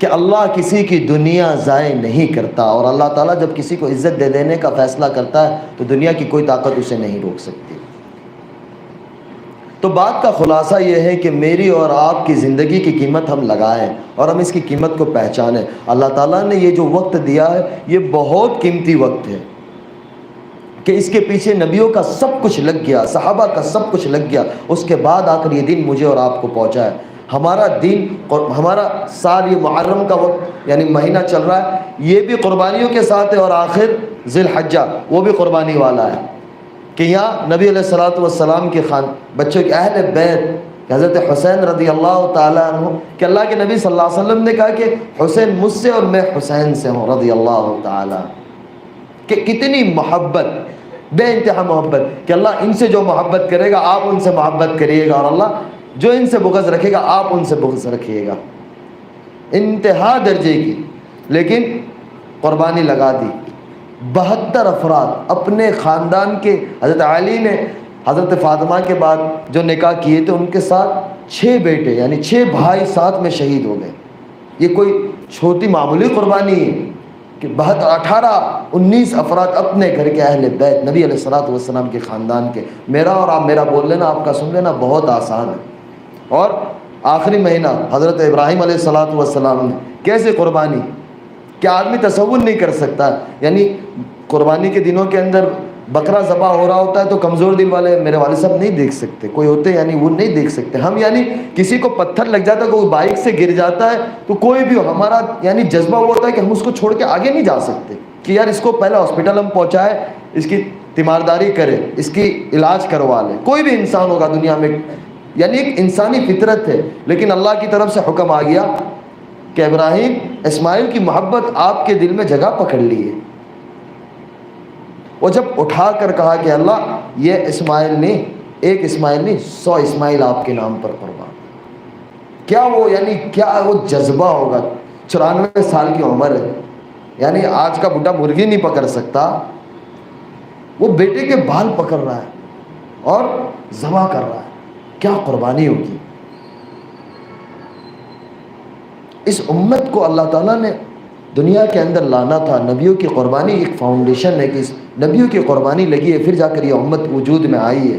کہ اللہ کسی کی دنیا ضائع نہیں کرتا. اور اللہ تعالیٰ جب کسی کو عزت دے دینے کا فیصلہ کرتا ہے تو دنیا کی کوئی طاقت اسے نہیں روک سکتی. تو بات کا خلاصہ یہ ہے کہ میری اور آپ کی زندگی کی قیمت ہم لگائیں اور ہم اس کی قیمت کو پہچانیں. اللہ تعالیٰ نے یہ جو وقت دیا ہے یہ بہت قیمتی وقت ہے کہ اس کے پیچھے نبیوں کا سب کچھ لگ گیا، صحابہ کا سب کچھ لگ گیا، اس کے بعد آ کر یہ دن مجھے اور آپ کو پہنچا ہے. ہمارا دین اور ہمارا سال یہ محرم کا وقت یعنی مہینہ چل رہا ہے، یہ بھی قربانیوں کے ساتھ ہے، اور آخر ذی الحجہ وہ بھی قربانی والا ہے کہ یہاں نبی علیہ الصلوۃ والسلام کے بچوں کے اہل بیت حضرت حسین رضی اللہ تعالیٰ عنہ کہ اللہ کے نبی صلی اللہ علیہ وسلم نے کہا کہ حسین مجھ سے اور میں حسین سے ہوں رضی اللہ تعالیٰ. کہ کتنی محبت، بے انتہا محبت کہ اللہ ان سے جو محبت کرے گا آپ ان سے محبت کریے گا، اور اللہ جو ان سے بغض رکھے گا آپ ان سے بغض رکھیے گا. انتہا درجے کی. لیکن قربانی لگا دی. 72 افراد اپنے خاندان کے، حضرت علی نے حضرت فاطمہ کے بعد جو نکاح کیے تھے ان کے ساتھ 6 بیٹے یعنی 6 بھائی ساتھ میں شہید ہو گئے۔ یہ کوئی چھوٹی معمولی قربانی ہے کہ 19 افراد اپنے گھر کے اہل بیت نبی علیہ الصلوۃ والسلام کے خاندان کے۔ میرا اور آپ میرا بول لینا، آپ کا سن لینا بہت آسان ہے۔ اور آخری مہینہ حضرت ابراہیم علیہ الصلوۃ والسلام نے کیسے قربانی، کیا آدمی تصور نہیں کر سکتا؟ یعنی قربانی کے دنوں کے اندر بکرا ذبح ہو رہا ہوتا ہے تو کمزور دل والے میرے والد صاحب نہیں دیکھ سکتے، کوئی ہوتے یعنی وہ نہیں دیکھ سکتے ہم، یعنی کسی کو پتھر لگ جاتا ہے، کوئی بائک سے گر جاتا ہے تو کوئی بھی ہو، ہمارا یعنی جذبہ وہ ہوتا ہے کہ ہم اس کو چھوڑ کے آگے نہیں جا سکتے کہ یار اس کو پہلے ہاسپٹل ہم پہنچائے، اس کی تیمارداری کرے، اس کی علاج کروا لے۔ کوئی بھی انسان ہوگا دنیا میں، یعنی ایک انسانی فطرت ہے، لیکن اللہ کی طرف سے حکم آ گیا کہ ابراہیم اسماعیل کی محبت آپ کے دل میں جگہ پکڑ لی ہے۔ وہ جب اٹھا کر کہا کہ اللہ یہ اسماعیل نہیں، ایک اسماعیل نہیں 100 اسماعیل آپ کے نام پر قربان، کیا وہ یعنی کیا وہ جذبہ ہوگا؟ 94 سال کی عمر ہے، یعنی آج کا بڈھا مرغی نہیں پکڑ سکتا، وہ بیٹے کے بال پکڑ رہا ہے اور ذبح کر رہا ہے، کیا قربانی ہوگی؟ اس امت کو اللہ تعالیٰ نے دنیا کے اندر لانا تھا، نبیوں کی قربانی ایک فاؤنڈیشن ہے کہ اس نبیوں کی قربانی لگی ہے، پھر جا کر یہ امت وجود میں آئی ہے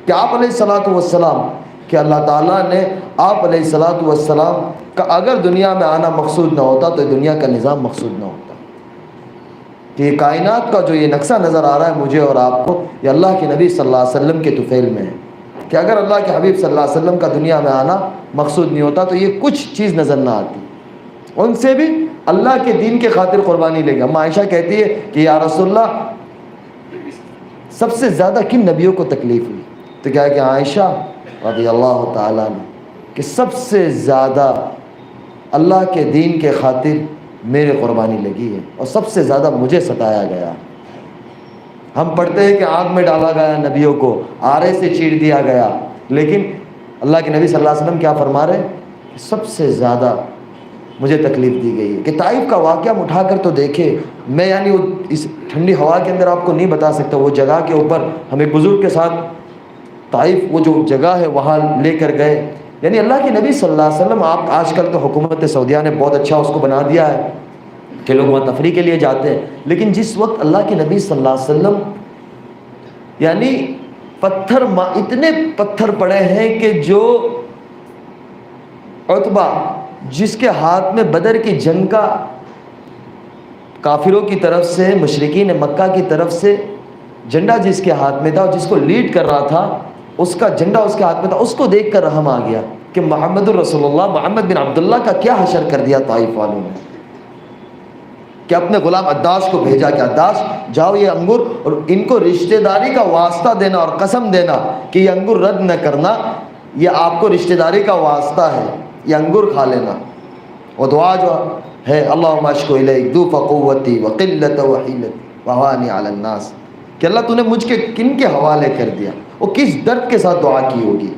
کہ آپ علیہ الصلوۃ والسلام، کہ اللہ تعالیٰ نے آپ علیہ الصلوۃ والسلام کا اگر دنیا میں آنا مقصود نہ ہوتا تو دنیا کا نظام مقصود نہ ہوتا۔ کہ یہ کائنات کا جو یہ نقشہ نظر آ رہا ہے مجھے اور آپ کو، یہ اللہ کے نبی صلی اللہ علیہ وسلم کے طفیل میں ہے کہ اگر اللہ کے حبیب صلی اللہ علیہ وسلم کا دنیا میں آنا مقصود نہیں ہوتا تو یہ کچھ چیز نظر نہ آتی۔ ان سے بھی اللہ کے دین کے خاطر قربانی لے گا۔ اما عائشہ کہتی ہے کہ یا رسول اللہ سب سے زیادہ کن نبیوں کو تکلیف ہوئی؟ تو کیا ہے کہ عائشہ رضی اللہ تعالیٰ نے کہ سب سے زیادہ اللہ کے دین کے خاطر میرے قربانی لگی ہے اور سب سے زیادہ مجھے ستایا گیا۔ ہم پڑھتے ہیں کہ آگ میں ڈالا گیا نبیوں کو، آرے سے چیر دیا گیا، لیکن اللہ کے نبی صلی اللہ علیہ وسلم کیا فرما رہے ہیں؟ سب سے زیادہ مجھے تکلیف دی گئی ہے۔ کہ طائف کا واقعہ ہم اٹھا کر تو دیکھے، میں یعنی وہ اس ٹھنڈی ہوا کے اندر آپ کو نہیں بتا سکتا، وہ جگہ کے اوپر ہم ایک بزرگ کے ساتھ طائف وہ جو جگہ ہے وہاں لے کر گئے، یعنی اللہ کے نبی صلی اللہ علیہ وسلم، آپ آج کل تو حکومت سعودیہ نے بہت اچھا اس کو بنا دیا ہے کہ لوگ وہاں تفریح کے لیے جاتے ہیں، لیکن جس وقت اللہ کے نبی صلی اللہ علیہ وسلم یعنی اتنے پتھر پڑے ہیں کہ جو عتبہ جس کے ہاتھ میں بدر کی جنگ کا کافروں کی طرف سے، مشرکین مکہ کی طرف سے جھنڈا جس کے ہاتھ میں تھا اور جس کو لیڈ کر رہا تھا، اس کا جھنڈا اس کے ہاتھ میں تھا، اس کو دیکھ کر رحم آ گیا کہ محمد الرسول اللہ، محمد بن عبداللہ کا کیا حشر کر دیا طائف والوں نے، کہ اپنے غلام عداش کو بھیجا کہ عداش جاؤ یہ انگور، اور ان کو رشتہ داری کا واسطہ دینا اور قسم دینا کہ یہ انگور رد نہ کرنا، یہ آپ کو رشتہ داری کا واسطہ ہے، یہ انگور کھا لینا۔ وہ دعا جو ہے اللہم اشکو الیک ضعف قوتی وقلت وحیلتی وہوانی علی الناس، کہ اللہ تو نے مجھ کے کن کے حوالے کر دیا، وہ کس درد کے ساتھ دعا کی ہوگی۔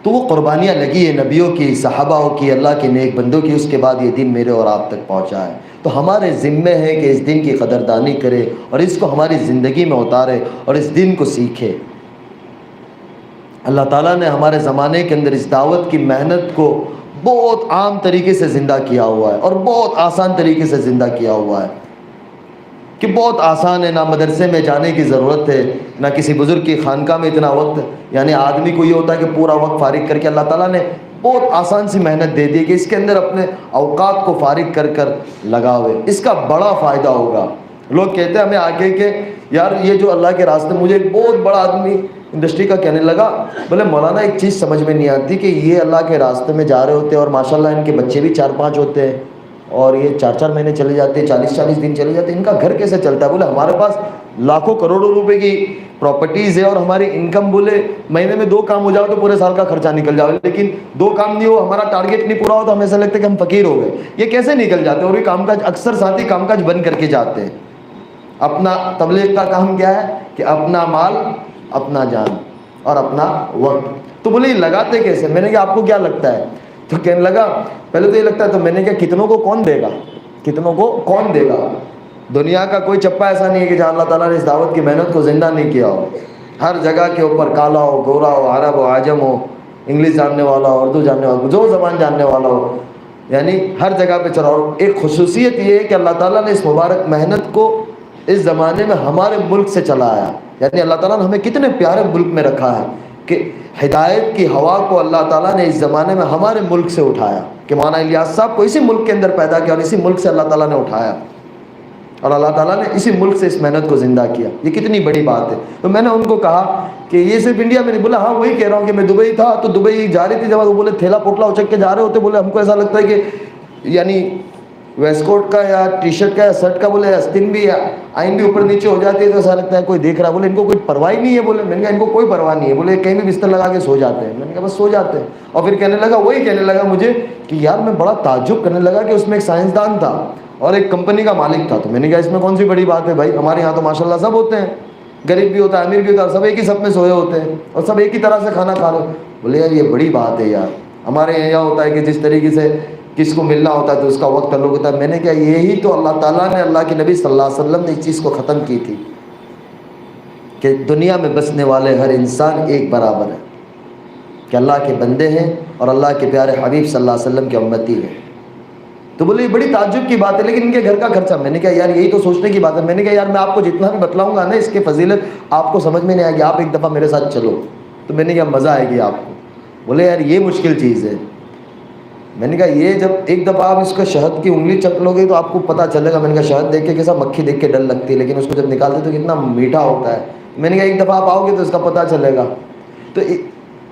تو وہ قربانیاں لگی ہے نبیوں کی، صحابہ کی، اللہ کے نیک بندوں کی، اس کے بعد یہ دین میرے اور آپ تک پہنچا ہے۔ تو ہمارے ذمے ہے کہ اس دین کی قدردانی کرے اور اس کو ہماری زندگی میں اتارے اور اس دین کو سیکھے۔ اللہ تعالیٰ نے ہمارے زمانے کے اندر اس دعوت کی محنت کو بہت عام طریقے سے زندہ کیا ہوا ہے اور بہت آسان طریقے سے زندہ کیا ہوا ہے کہ بہت آسان ہے، نہ مدرسے میں جانے کی ضرورت ہے، نہ کسی بزرگ کی خانقاہ میں اتنا وقت، یعنی آدمی کو یہ ہوتا ہے کہ پورا وقت فارغ کر کے اللہ تعالیٰ نے بہت آسان سی محنت دے دی کہ اس کے اندر اپنے اوقات کو فارغ کر کر لگاوے، اس کا بڑا فائدہ ہوگا۔ لوگ کہتے ہیں ہمیں آگے کہ یار یہ جو اللہ کے راستے، مجھے ایک بہت بڑا آدمی انڈسٹری کا کہنے لگا، بولے مولانا ایک چیز سمجھ میں نہیں آتی کہ یہ اللہ کے راستے میں جا رہے ہوتے ہیں اور ماشاءاللہ ان کے بچے بھی 4-5 ہوتے ہیں اور یہ 4-4 مہینے چلے جاتے ہیں، 40-40 دن چلے جاتے ہیں، ان کا گھر کیسے چلتا ہے؟ بولے ہمارے پاس لاکھوں کروڑوں روپے کی پراپرٹیز ہے اور ہماری انکم بولے مہینے میں 2 کام ہو جاؤ تو پورے سال کا خرچہ نکل جاؤ، لیکن 2 کام نہیں ہو، ہمارا ٹارگیٹ نہیں پورا ہو تو ہمیں ایسا لگتا ہے کہ ہم فقیر ہو گئے۔ یہ کیسے نکل جاتے ہیں؟ اور یہ کام کاج اکثر ساتھی کام کاج بند کر کے جاتے ہیں۔ اپنا تبلیغ کا کام کیا ہے کہ اپنا مال، اپنا جان اور اپنا وقت۔ تو بولے یہ لگاتے کیسے؟ میں نے کہا آپ کو کیا لگتا ہے؟ تو کہنے لگا پہلے تو یہ لگتا ہے، تو میں نے کہا کتنوں کو کون دے گا؟ کتنوں کو کون دے گا؟ دنیا کا کوئی چپا ایسا نہیں ہے کہ جہاں اللہ تعالیٰ نے اس دعوت کی محنت کو زندہ نہیں کیا ہو. ہر جگہ کے اوپر کالا ہو، گورا ہو، عرب ہو، عجم ہو، انگلش جاننے والا ہو، اردو جاننے والا ہو، جو زبان جاننے والا ہو، یعنی ہر جگہ پہ چلا. اور ایک خصوصیت یہ ہے کہ اللہ تعالیٰ نے اس مبارک محنت کو اس زمانے میں ہمارے ملک سے چلایا. یعنی اللہ تعالیٰ نے ہمیں کتنے پیارے ملک میں رکھا ہے کہ ہدایت کی ہوا کو اللہ تعالیٰ نے اس زمانے میں ہمارے ملک سے اٹھایا کہ مولانا الیاس صاحب کو اسی ملک کے اندر پیدا کیا اور اسی ملک سے اللہ تعالیٰ نے اٹھایا اور اللہ تعالیٰ نے اسی ملک سے اس محنت کو زندہ کیا. یہ کتنی بڑی بات ہے. تو میں نے ان کو کہا کہ یہ صرف انڈیا میں نہیں. بولا ہاں وہی کہہ رہا ہوں کہ میں دبئی تھا تو دبئی جا رہی تھی جب وہ بولے تھیلا پوٹلا اچک کے جا رہے ہوتے، بولے ہم کو ایسا لگتا ہے کہ یعنی ویسٹ کوٹ کا یا ٹی شرٹ کا یا شرٹ کا بولے استن بھی آئین بھی اوپر نیچے ہو جاتی ہے تو ایسا لگتا ہے کوئی دیکھ رہا ہے. بولے ان کو کوئی پرواہ نہیں ہے. بولے میں نے کہا ان کو کوئی پرواہ نہیں ہے. بولے کہیں بھی بستر لگا کے سو جاتے ہیں. میں نے کہا بس سو جاتے ہیں. اور پھر وہی کہنے لگا مجھے کہ یار میں بڑا تعجب کرنے لگا کہ اس میں ایک سائنسدان تھا اور ایک کمپنی کا مالک تھا. تو میں نے کہا اس میں کون سی بڑی بات ہے بھائی، ہمارے یہاں تو ماشاءاللہ سب ہوتے ہیں، غریب بھی ہوتا ہے، امیر بھی ہوتا ہے، سب ایک ہی سب میں سوئے ہوتے ہیں اور سب ایک ہی طرح سے کھانا کھا رہے. بولے یار یہ بڑی بات ہے یار. ہمارے یہاں ہوتا ہے کہ جس طریقے سے کس کو ملنا ہوتا ہے تو اس کا وقت تعلق ہوتا ہے. میں نے کہا یہی تو اللہ تعالیٰ نے، اللہ کے نبی صلی اللہ علیہ وسلم نے اس چیز کو ختم کی تھی کہ دنیا میں بسنے والے ہر انسان ایک برابر ہے، کہ اللہ کے بندے ہیں اور اللہ کے پیارے حبیب صلی اللہ علیہ وسلم کے امتی ہیں. تو بولے یہ بڑی تعجب کی بات ہے لیکن ان کے گھر کا خرچہ. میں نے کہا یار یہی تو سوچنے کی بات ہے. میں نے کہا یار میں آپ کو جتنا بھی بتلاؤں گا نا اس کی فضیلت آپ کو سمجھ میں نہیں آئے گی، آپ ایک دفعہ میرے ساتھ چلو. تو میں نے کہا مزہ آئے گی آپ کو. بولے یار یہ مشکل چیز ہے. میں نے کہا یہ جب ایک دفعہ آپ اس کا شہد کی انگلی چک لو گے تو آپ کو پتہ چلے گا. میں نے کہا شہد دیکھ کے کیسا مکھی دیکھ کے ڈر لگتی ہے لیکن اس کو جب نکالتے تو کتنا میٹھا ہوتا ہے. میں نے کہا ایک دفعہ آپ آؤ گے تو اس کا پتہ چلے گا. تو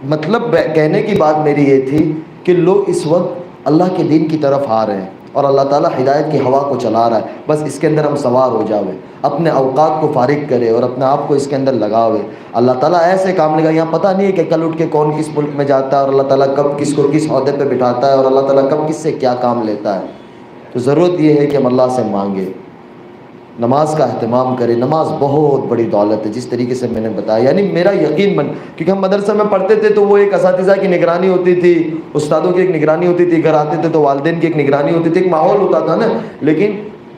مطلب کہنے کی بات میری یہ تھی کہ لوگ اس وقت اللہ کے دین کی طرف آ رہے ہیں اور اللہ تعالیٰ ہدایت کی ہوا کو چلا رہا ہے. بس اس کے اندر ہم سوار ہو جاوے، اپنے اوقات کو فارغ کرے اور اپنے آپ کو اس کے اندر لگاوے. اللہ تعالیٰ ایسے کام لگا. یہاں پتہ نہیں ہے کہ کل اٹھ کے کون کس ملک میں جاتا ہے اور اللہ تعالیٰ کب کس کو کس عہدے پہ بٹھاتا ہے اور اللہ تعالیٰ کب کس سے کیا کام لیتا ہے. تو ضرورت یہ ہے کہ ہم اللہ سے مانگے، نماز کا اہتمام کرے. نماز بہت بڑی دولت ہے جس طریقے سے میں نے بتایا. یعنی میرا یقین من، کیونکہ ہم مدرسے میں پڑھتے تھے تو وہ ایک اساتذہ کی نگرانی ہوتی تھی، استادوں کی ایک نگرانی ہوتی تھی، گھر آتے تھے تو والدین کی ایک نگرانی ہوتی تھی، ایک ماحول ہوتا تھا نا. لیکن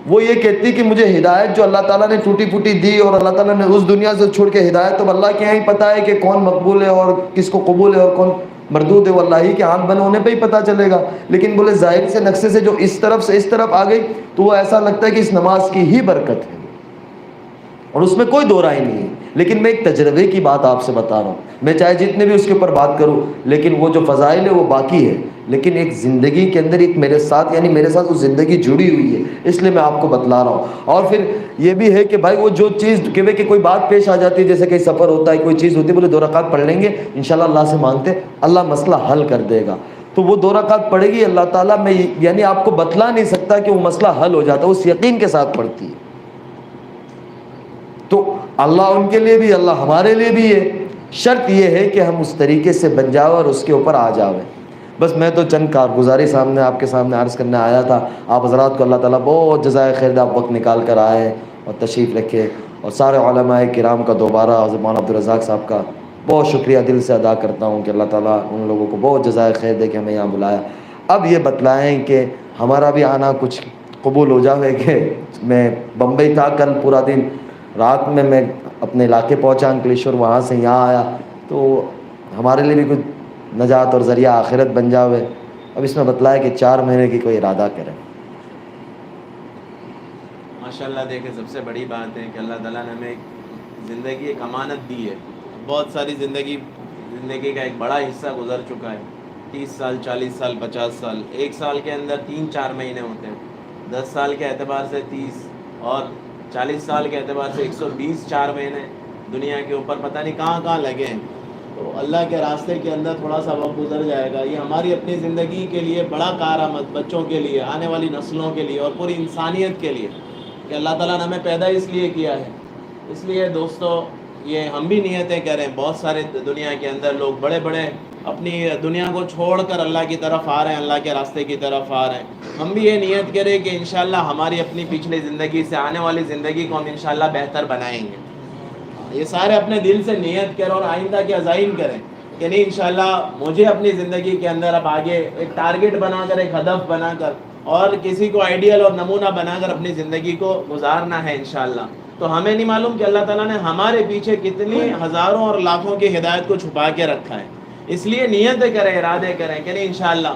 وہ یہ کہتی کہ مجھے ہدایت جو اللہ تعالیٰ نے ٹوٹی پھوٹی دی اور اللہ تعالیٰ نے اس دنیا سے چھوڑ کے ہدایت، تو اللہ کے یہاں ہی پتہ ہے کہ کون مقبول ہے اور کس کو قبول ہے اور کون مردود ہے. وہ اللہ ہی کے ہاتھ بنے ہونے پہ ہی پتہ چلے گا. لیکن بولے ظاہر سے نقشے سے جو اس طرف سے اس طرف آ گئی تو وہ ایسا لگتا ہے کہ اس نماز کی ہی برکت ہے اور اس میں کوئی دو رائے نہیں ہے. لیکن میں ایک تجربے کی بات آپ سے بتا رہا ہوں. میں چاہے جتنے بھی اس کے اوپر بات کروں لیکن وہ جو فضائل ہے وہ باقی ہے. لیکن ایک زندگی کے اندر ایک میرے ساتھ، یعنی میرے ساتھ وہ زندگی جڑی ہوئی ہے، اس لیے میں آپ کو بتلا رہا ہوں. اور پھر یہ بھی ہے کہ بھائی وہ جو چیز کہ کوئی بات پیش آ جاتی ہے، جیسے کہ سفر ہوتا ہے، کوئی چیز ہوتی ہے، بولے 2 رکعت پڑھ لیں گے انشاءاللہ اللہ سے مانگتے اللہ مسئلہ حل کر دے گا. تو وہ 2 رکعت پڑھے گی اللہ تعالیٰ، میں یعنی آپ کو بتلا نہیں سکتا کہ وہ مسئلہ حل ہو جاتا ہے، اس یقین کے ساتھ پڑھتی ہے. تو اللہ ان کے لیے بھی، اللہ ہمارے لیے بھی ہے. شرط یہ ہے کہ ہم اس طریقے سے بن جاؤ اور اس کے اوپر آ جاویں. بس میں تو چند کارگزاری سامنے آپ کے سامنے عرض کرنے آیا تھا. آپ حضرات کو اللہ تعالیٰ بہت جزائے خیر دے، آپ وقت نکال کر آئے اور تشریف رکھے. اور سارے علماء کرام کا دوبارہ حضرت مولانا عبدالرزاق صاحب کا بہت شکریہ دل سے ادا کرتا ہوں کہ اللہ تعالیٰ ان لوگوں کو بہت جزائے خیر دے کہ ہمیں یہاں بلایا. اب یہ بتلائیں کہ ہمارا بھی آنا کچھ قبول ہو جاوے. کہ میں بمبئی تھا کل پورا دن، رات میں اپنے علاقے پہنچا انکلیشور، وہاں سے یہاں آیا، تو ہمارے لیے بھی کچھ نجات اور ذریعہ آخرت بن جاوے. اب اس میں بتلایا کہ 4 مہینے کی کوئی ارادہ کرے. ماشاءاللہ دیکھیں سب سے بڑی بات ہے کہ اللہ تعالیٰ نے ہمیں زندگی ایک امانت دی ہے. بہت ساری زندگی کا ایک بڑا حصہ گزر چکا ہے. 30 سال، 40 سال، 50 سال. ایک سال کے اندر 3-4 مہینے ہوتے ہیں. 10 سال کے اعتبار سے 30 اور 40 سال کے اعتبار سے 120 4 مہینے دنیا کے اوپر پتہ نہیں کہاں کہاں لگے ہیں. تو اللہ کے راستے کے اندر تھوڑا سا وقت گزر جائے گا. یہ ہماری اپنی زندگی کے لیے بڑا کارآمد، بچوں کے لیے، آنے والی نسلوں کے لیے اور پوری انسانیت کے لیے، کہ اللہ تعالیٰ نے ہمیں پیدا اس لیے کیا ہے. اس لیے دوستو یہ ہم بھی نیتیں کریں. بہت سارے دنیا کے اندر لوگ بڑے بڑے اپنی دنیا کو چھوڑ کر اللہ کی طرف آ رہے ہیں، اللہ کے راستے کی طرف آ رہے ہیں. ہم بھی یہ نیت کریں کہ انشاءاللہ ہماری اپنی پچھلی زندگی سے آنے والی زندگی کو ہم انشاءاللہ بہتر بنائیں گے. یہ سارے اپنے دل سے نیت کریں اور آئندہ کے عزائم کریں کہ نہیں انشاءاللہ مجھے اپنی زندگی کے اندر اب آگے ایک ٹارگٹ بنا کر، ایک ہدف بنا کر اور کسی کو آئیڈیل اور نمونہ بنا کر اپنی زندگی کو گزارنا ہے انشاءاللہ، تو ہمیں نہیں معلوم کہ اللہ تعالیٰ نے ہمارے پیچھے کتنی ہزاروں اور لاکھوں کی ہدایت کو چھپا کے رکھا ہے. اس لیے نیتیں کریں، ارادے کریں کہ نہیں انشاءاللہ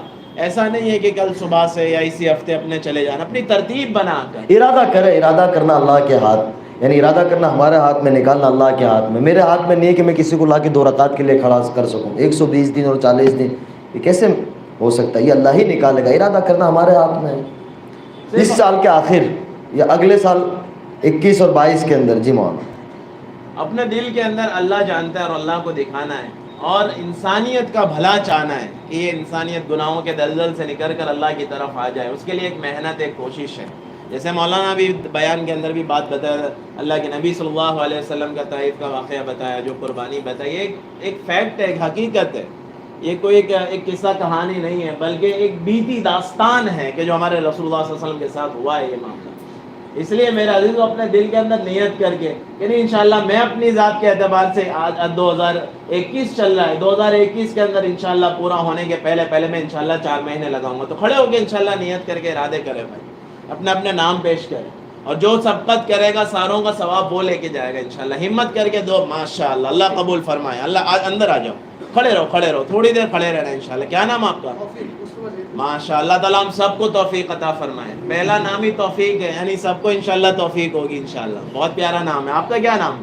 ایسا نہیں ہے کہ کل صبح سے یا اسی ہفتے اپنے چلے جانا، اپنی ترتیب بنا کر ارادہ کرے. ارادہ کرنا اللہ کے ہاتھ، یعنی ارادہ کرنا ہمارے ہاتھ میں، نکالنا اللہ کے ہاتھ میں. میرے ہاتھ میں نہیں ہے کہ میں کسی کو لا کے 2 رکعت کے لیے کھڑا کر سکوں. 120 دن اور 40 دن یہ کیسے ہو سکتا ہے؟ یہ اللہ ہی نکالے گا. ارادہ کرنا ہمارے ہاتھ میں ہے. اس سال کے آخر یا اگلے سال 21 اور 22 کے اندر. جی مولانا. اپنے دل کے اندر اللہ جانتا ہے اور اللہ کو دکھانا ہے اور انسانیت کا بھلا چاہنا ہے کہ یہ انسانیت گناہوں کے دلدل سے نکل کر اللہ کی طرف آ جائے. اس کے لیے ایک محنت، ایک کوشش ہے. جیسے مولانا بھی بیان کے اندر بھی بات بتایا، اللہ کے نبی صلی اللہ علیہ وسلم کا طائف کا واقعہ بتایا، جو قربانی بتائی، ایک فیکٹ ہے، ایک حقیقت ہے. یہ کوئی ایک قصہ کہانی نہیں ہے، بلکہ ایک بیتی داستان ہے کہ جو ہمارے رسول اللہ صلی اللہ علیہ وسلم کے ساتھ ہوا ہے یہ معاملہ. اس لیے میرے عزیزو اپنے دل کے اندر نیت کر کے کہ نہیں انشاءاللہ میں اپنی ذات کے اعتبار سے آج 2021 چل رہا ہے، 2021 کے اندر انشاءاللہ پورا ہونے کے پہلے میں انشاءاللہ 4 مہینے لگاؤں گا. تو کھڑے ہو کے انشاءاللہ نیت کر کے ارادے کرے بھائی، اپنے اپنے نام پیش کرے، اور جو سبقت کرے گا ساروں کا ثواب وہ لے کے جائے گا انشاءاللہ. ہمت کر کے دو، ماشاءاللہ اللہ قبول فرمائے. اللہ اندر آ جاؤ، کھڑے رہو تھوڑی دیر کھڑے رہنا انشاءاللہ. کیا نام آپ کا؟ ماشاء اللہ تعالیٰ ہم سب کو توفیق عطا فرمائے. پہلا نام ہی توفیق ہے، یعنی سب کو انشاءاللہ توفیق ہوگی انشاءاللہ. بہت پیارا نام ہے. آپ کا کیا نام؟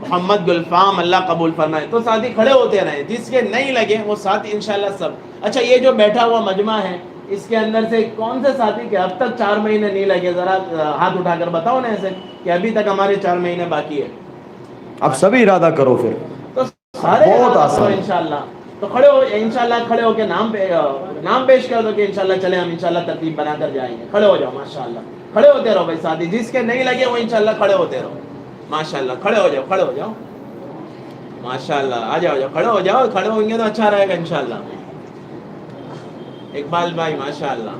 محمد گلفام. اللہ قبول فرمائے. تو ساتھی کھڑے ہوتے رہیں، جس کے نہیں لگے وہ ساتھی انشاءاللہ سب. اچھا، یہ جو بیٹھا ہوا مجمع ہے اس کے اندر سے کون سے ساتھی کے اب تک 4 مہینے نہیں لگے؟ ذرا ہاتھ اٹھا کر بتاؤ نا ایسے کہ ابھی تک ہمارے 4 مہینے باقی ہے. اب سبھی ارادہ کرو پھر. تو سارے بہت آسان انشاءاللہ. تو کھڑے ہو انشاءاللہ، کھڑے ہو کے نام پیش کر دو کہ انشاءاللہ چلے ہم انشاءاللہ ترتیب بنا کر جائیں گے. کھڑے ہو جاؤ ماشاءاللہ. کھڑے ہوتے رہو بھائی ساتھی، جس کے نہیں لگے وہ انشاءاللہ کھڑے ہوتے رہو ماشاءاللہ. کھڑے ہو جاؤ ماشاءاللہ. آ جاؤ کھڑے ہو جاؤ. کھڑے ہوں گے تو اچھا رہے گا انشاءاللہ. اقبال بھائی ماشاءاللہ.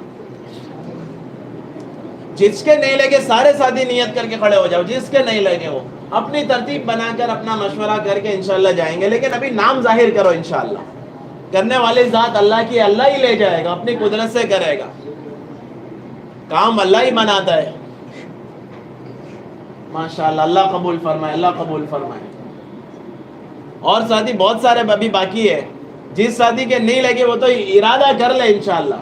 جس کے نہیں لگے سارے ساتھی نیت کر کے کھڑے ہو جاؤ. جس کے نہیں لگے وہ اپنی ترتیب بنا کر اپنا مشورہ کر کے انشاءاللہ جائیں گے. لیکن ابھی نام ظاہر کرو انشاءاللہ. کرنے والی ذات اللہ کی، اللہ ہی لے جائے گا، اپنی قدرت سے کرے گا. کام اللہ ہی بناتا ہے ماشاءاللہ. اللہ قبول فرمائے، اللہ قبول فرمائے. اور ساتھی بہت سارے ابھی باقی ہے. جس ساتھی کے نہیں لگے وہ تو ارادہ کر لے انشاءاللہ.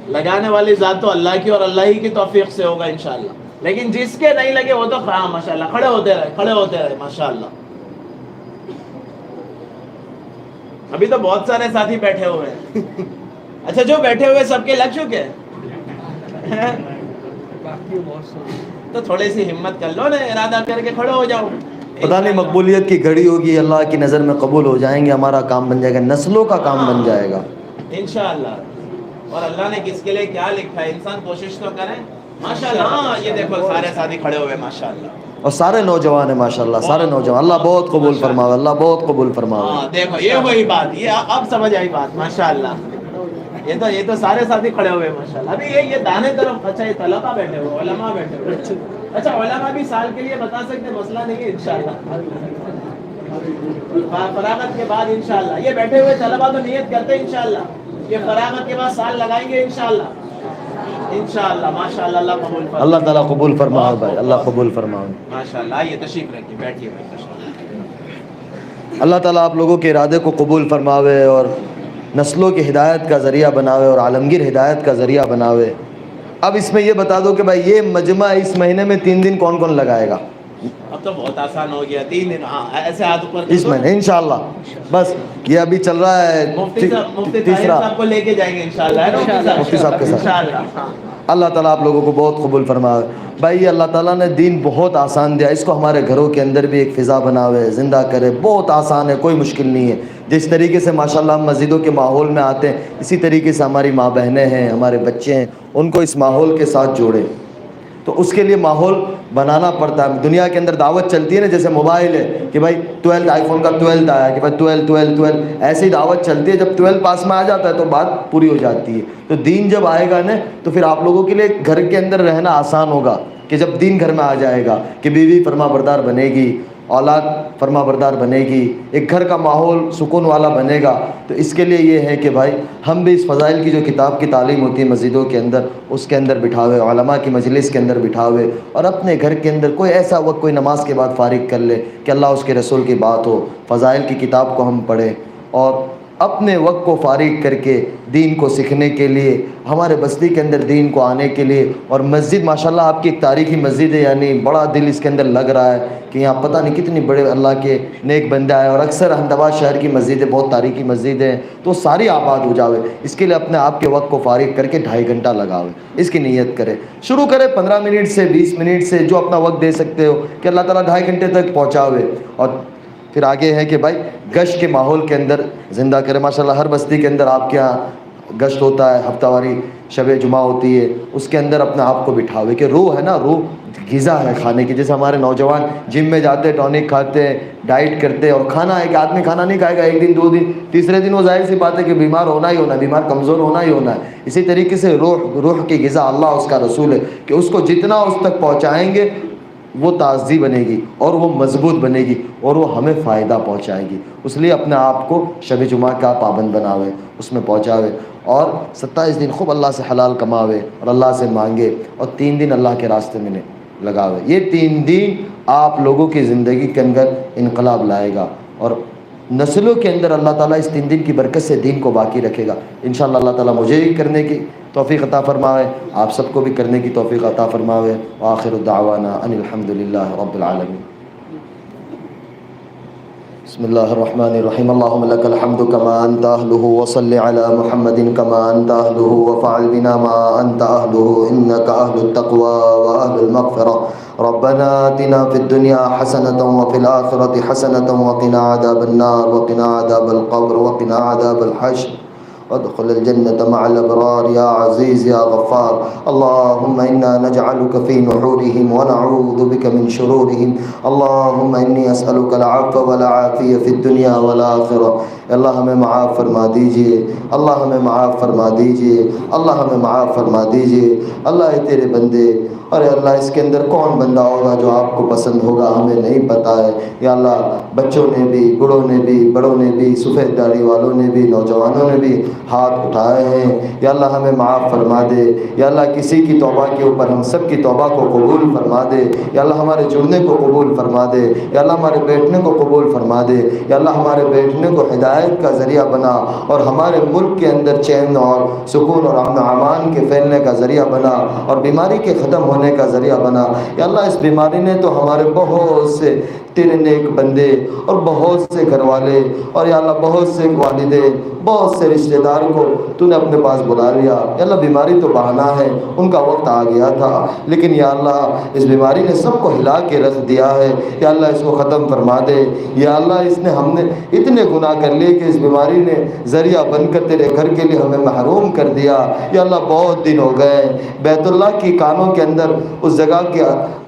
لگانے والی ذات تو اللہ کی اور اللہ ہی کی توفیق سے ہوگا انشاءاللہ. لیکن جس کے نہیں لگے وہ تو ماشاءاللہ کھڑے ہوتے رہے ماشاءاللہ. ابھی تو بہت سارے ساتھی بیٹھے ہوئے ہیں. اچھا، جو بیٹھے ہوئے سب کے لگ چکے ہیں تو تھوڑی سی ہمت کر لو نا، ارادہ کر کے کھڑے ہو جاؤ. پتہ نہیں مقبولیت کی گھڑی ہوگی، اللہ کی نظر میں قبول ہو جائیں گے. ہمارا کام بن جائے گا، نسلوں کا کام بن جائے گا انشاءاللہ. اور اللہ نے کس کے لیے کیا لکھا ہے، انسان کوشش تو کریں ماشاءاللہ. ہاں یہ دیکھو سارے ساتھی کھڑے ہوئے ماشاءاللہ. اور سارے نوجوان ہیں ماشاءاللہ، سارے نوجوان. اللہ بہت قبول فرماوے، اللہ بہت قبول فرماوے. ہاں دیکھو یہ وہی بات، یہ اب سمجھ آئی بات ماشاءاللہ. یہ تو سارے ساتھی کھڑے ہوئے ماشاءاللہ. ابھی یہ دانے طرف. اچھا، یہ طلبہ بیٹھے ہوئے، علماء بیٹھے ہوئے. اچھا، علماء بھی سال کے لیے بتا سکتے ہیں، مسئلہ نہیں ہے انشاءاللہ. فراغت کے بعد انشاءاللہ یہ بیٹھے ہوئے طلبہ تو نیت کرتے ہیں انشاءاللہ کہ فراغت کے بعد سال لگائیں گے انشاءاللہ. انشاءاللہ ماشاءاللہ. اللہ قبول فرمائے. اللہ تعالیٰ قبول فرماؤ بھائی، اللہ قبول فرماؤ ماشاءاللہ. آئیے تشریف رکھیے، بیٹھیے بھائی تشریف. اللہ تعالیٰ آپ لوگوں کے ارادے کو قبول فرماوے اور نسلوں کی ہدایت کا ذریعہ بناوے اور عالمگیر ہدایت کا ذریعہ بناوے. اب اس میں یہ بتا دو کہ بھائی یہ مجمع اس مہینے میں 3 دن کون کون لگائے گا؟ اب تو بہت آسان ہو گیا. 3 دن. ہاں ایسے ہاتھ اوپر اس مہینے انشاءاللہ. بس یہ ابھی چل رہا ہے مفتی تیسرا. صاحب کو لے کے جائیں گے انشاءاللہ. مفتی صاحب کے ساتھ انشاءاللہ. اللہ تعالیٰ آپ لوگوں کو بہت قبول فرمائے. بھائی اللہ تعالیٰ نے دین بہت آسان دیا، اس کو ہمارے گھروں کے اندر بھی ایک فضا بناوے، زندہ کرے. بہت آسان ہے، کوئی مشکل نہیں ہے. جس طریقے سے ماشاءاللہ ہم مسجدوں کے ماحول میں آتے ہیں، اسی طریقے سے ہماری ماں بہنیں ہیں، ہمارے بچے ہیں، ان کو اس ماحول کے ساتھ جوڑیں. تو اس کے لیے ماحول بنانا پڑتا ہے. دنیا کے اندر دعوت چلتی ہے نا، جیسے موبائل ہے کہ بھائی 12 آئی فون کا 12 آیا کہ بھائی 12 ایسی دعوت چلتی ہے. جب 12 پاس میں آ جاتا ہے تو بات پوری ہو جاتی ہے. تو دین جب آئے گا نا تو پھر آپ لوگوں کے لیے گھر کے اندر رہنا آسان ہوگا. کہ جب دین گھر میں آ جائے گا کہ بیوی فرما بردار بنے گی اولاد فرما بردار بنے گی، ایک گھر کا ماحول سکون والا بنے گا۔ تو اس کے لیے یہ ہے کہ بھائی ہم بھی اس فضائل کی جو کتاب کی تعلیم ہوتی ہے مسجدوں کے اندر، اس کے اندر بٹھاوے، علماء کی مجلس کے اندر بٹھاوے، اور اپنے گھر کے اندر کوئی ایسا وقت کوئی نماز کے بعد فارغ کر لے کہ اللہ اس کے رسول کی بات ہو، فضائل کی کتاب کو ہم پڑھیں، اور اپنے وقت کو فارغ کر کے دین کو سیکھنے کے لیے، ہمارے بستی کے اندر دین کو آنے کے لیے۔ اور مسجد ماشاءاللہ آپ کی ایک تاریخی مسجد ہے، یعنی بڑا دل اس کے اندر لگ رہا ہے کہ یہاں پتہ نہیں کتنی بڑے اللہ کے نیک بندے آئے، اور اکثر احمد آباد شہر کی مسجدیں بہت تاریخی مسجد ہیں، تو ساری آباد ہو جاوے۔ اس کے لیے اپنے آپ کے وقت کو فارغ کر کے 2.5 گھنٹہ لگاوے، اس کی نیت کرے، شروع کرے 15 منٹ سے 20 منٹ سے، جو اپنا وقت دے سکتے ہو کہ اللہ تعالیٰ 2.5 گھنٹے تک پہنچاوے۔ اور پھر آگے ہے کہ بھائی گشت کے ماحول کے اندر زندہ کرے۔ ماشاءاللہ ہر بستی کے اندر آپ کے یہاں گشت ہوتا ہے، ہفتہ واری شب جمعہ ہوتی ہے، اس کے اندر اپنے آپ کو بٹھاوے کہ روح ہے نا، روح غذا ہے کھانے کی۔ جیسے ہمارے نوجوان جم میں جاتے ہیں، ٹونک کھاتے ہیں، ڈائٹ کرتے ہیں، اور کھانا ہے کہ آدمی کھانا نہیں کھائے گا 1 دن 2 دن، تیسرے دن وہ ظاہر سی بات ہے کہ بیمار ہونا ہی ہونا ہے، بیمار کمزور ہونا ہی ہونا ہے۔ اسی طریقے سے روح کی غذا اللہ اس کا رسول ہے کہ اس کو جتنا اس تک پہنچائیں گے وہ تازی بنے گی اور وہ مضبوط بنے گی اور وہ ہمیں فائدہ پہنچائے گی۔ اس لیے اپنے آپ کو شب جمعہ کا پابند بناوے، اس میں پہنچاوے، اور 27 دن خوب اللہ سے حلال کماوے اور اللہ سے مانگے، اور 3 دن اللہ کے راستے میں لگاوے۔ یہ 3 دن آپ لوگوں کی زندگی کے اندر انقلاب لائے گا، اور نسلوں کے اندر اللہ تعالیٰ اس 3 دن کی برکت سے دین کو باقی رکھے گا۔ انشاءاللہ اللہ تعالیٰ مجھے بھی کرنے کی توفیق عطا فرماوے، آپ سب کو بھی کرنے کی توفیق عطا فرماوے۔ وآخر دعوانا ان الحمدللہ رب العالمین۔ بسم اللہ الرحمن الرحیم۔ اللہم لک الحمد کما انت اہلہ، وصل علی محمد کما انت اہلہ، وفعل بنا ما انت اہلہ، انک اہل التقوی واہل المغفرہ۔ ربنا آتنا فی الدنیا حسنة وفی الآخرة حسنة وقنا عذاب النار وقنا عذاب القبر وقنا عذاب الحشر وادخل الجنة مع الأبرار يا عزيز يا غفار۔ اللهم إنا نجعلك في نحورهم ونعوذ بك من شرورهم۔ اللهم إني أسألك العفو والعافية في الدنيا والآخرة۔ اللہ ہمیں معاف فرما دیجئے، اللہ ہمیں معاف فرما دیجئے، اللہ ہمیں معاف فرما دیجئے۔ اللہ اے تیرے بندے، ارے اللہ اس کے اندر کون بندہ ہوگا جو آپ کو پسند ہوگا ہمیں نہیں پتہ ہے یا اللہ۔ بچوں نے بھی، بڑوں نے بھی، بڑوں نے بھی، سفید داڑھی والوں نے بھی، نوجوانوں نے بھی ہاتھ اٹھائے ہیں، یا اللہ ہمیں معاف فرما دے۔ یا اللہ کسی کی توبہ کے اوپر ہم سب کی توبہ کو قبول فرما دے۔ یا اللہ ہمارے جڑنے کو قبول فرما دے، یا اللہ ہمارے بیٹھنے کو قبول فرما دے۔ یا اللہ ہمارے بیٹھنے کو ہدایت کا ذریعہ بنا، اور ہمارے ملک کے اندر چین اور سکون اور امن و امان کے پھیلنے کا ذریعہ بنا، اور بیماری کے ختم ہونے کا ذریعہ بنا۔ یا اللہ اس بیماری نے تو ہمارے بہت سے تیرے نیک بندے اور بہت سے گھر والے، اور یا اللہ بہت سے والدین، بہت سے رشتہ دار کو تو نے اپنے پاس بلا لیا۔ یا اللہ بیماری تو بہانہ ہے، ان کا وقت آ گیا تھا، لیکن یا اللہ اس بیماری نے سب کو ہلا کے رکھ دیا ہے۔ یا اللہ اس کو ختم فرما دے۔ یا اللہ اس نے ہم نے اتنے گناہ کر لیے کہ اس بیماری نے ذریعہ بن کر تیرے گھر کے لیے ہمیں محروم کر دیا۔ یا اللہ بہت دن ہو گئے بیت اللہ کی کانوں کے اندر اس جگہ کی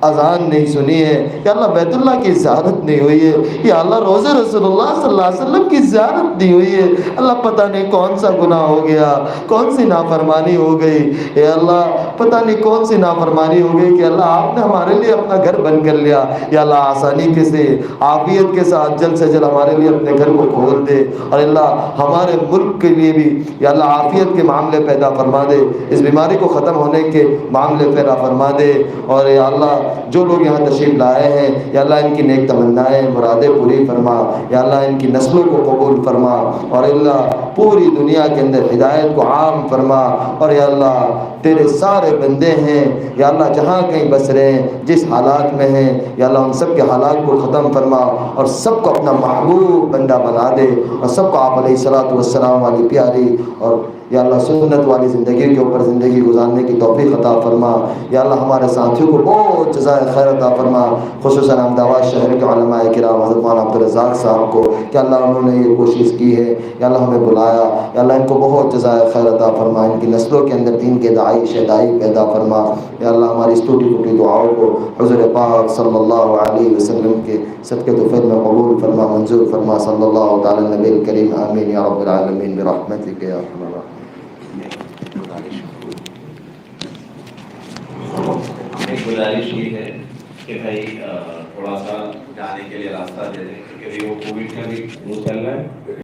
اذان نہیں سنی ہے، یا اللہ بیت اللہ کی زیارت نہیں ہوئی ہے، یا اللہ روضہ رسول اللہ صلی اللہ علیہ وسلم کی زیارت نہیں ہوئی ہے۔ اللہ پتہ نہیں کون سا گناہ ہو گیا، کون سی نافرمانی ہو گئی، اے اللہ پتہ نہیں کون سی نافرمانی ہو گئی کہ اللہ آپ نے ہمارے لیے اپنا گھر بند کر لیا۔ یا اللہ آسانی کے سے عافیت کے ساتھ جلد سے جلد ہمارے لیے اپنے گھر کو کھول دے، اور اللہ ہمارے ملک کے لیے بھی یا اللہ عافیت کے معاملے پیدا فرما دے، اس بیماری کو ختم ہونے کے معاملے پیدا فرما دے۔ اور یا اللہ جو لوگ یہاں تشریف لائے ہیں یا اللہ ان کی نیک تمنائیں مرادیں پوری فرما، یا اللہ ان کی نسلوں کو قبول فرما، اور اللہ پوری دنیا کے اندر ہدایت کو عام فرما۔ اور یا اللہ تیرے سارے بندے ہیں یا اللہ جہاں کہیں بس رہے ہیں، جس حالات میں ہیں یا اللہ ان سب کے حالات کو ختم فرما، اور سب کو اپنا محبوب بندہ بنا دے، اور سب کو آپ علیہ الصلوۃ والسلام والی پیاری اور یا اللہ سنت والی زندگی کے اوپر زندگی گزارنے کی توفیق عطا فرما۔ یا اللہ ہمارے ساتھیوں کو بہت جزائے خیر عطا فرما، خصوصاً احمد آباد شہر کے علماء کرام حضرت مولانا عبدالرزاق صاحب کو کہ اللہ انہوں نے یہ کوشش کی ہے، یا اللہ ہمیں بلایا، یا اللہ ان کو بہت جزائے خیر عطا فرما، ان کی نسلوں کے اندر دین کے داعی شہدائی پیدا فرما۔ یا اللہ ہماری اس ٹوٹی پھوٹی دعاؤں کو حضور پاک صلی اللہ علیہ وسلم کے صدقے طفیل میں قبول فرما، منظور فرما۔ صلی اللہ تعالی نبی الکریم، آمین یا رب العالمین برحمتک یا ارحم الراحمین۔ ایک گزارش یہ ہے کہ بھائی تھوڑا سا جانے کے لیے راستہ دے دیں، کیونکہ وہ کووڈ کا بھی وہ چل رہا ہے.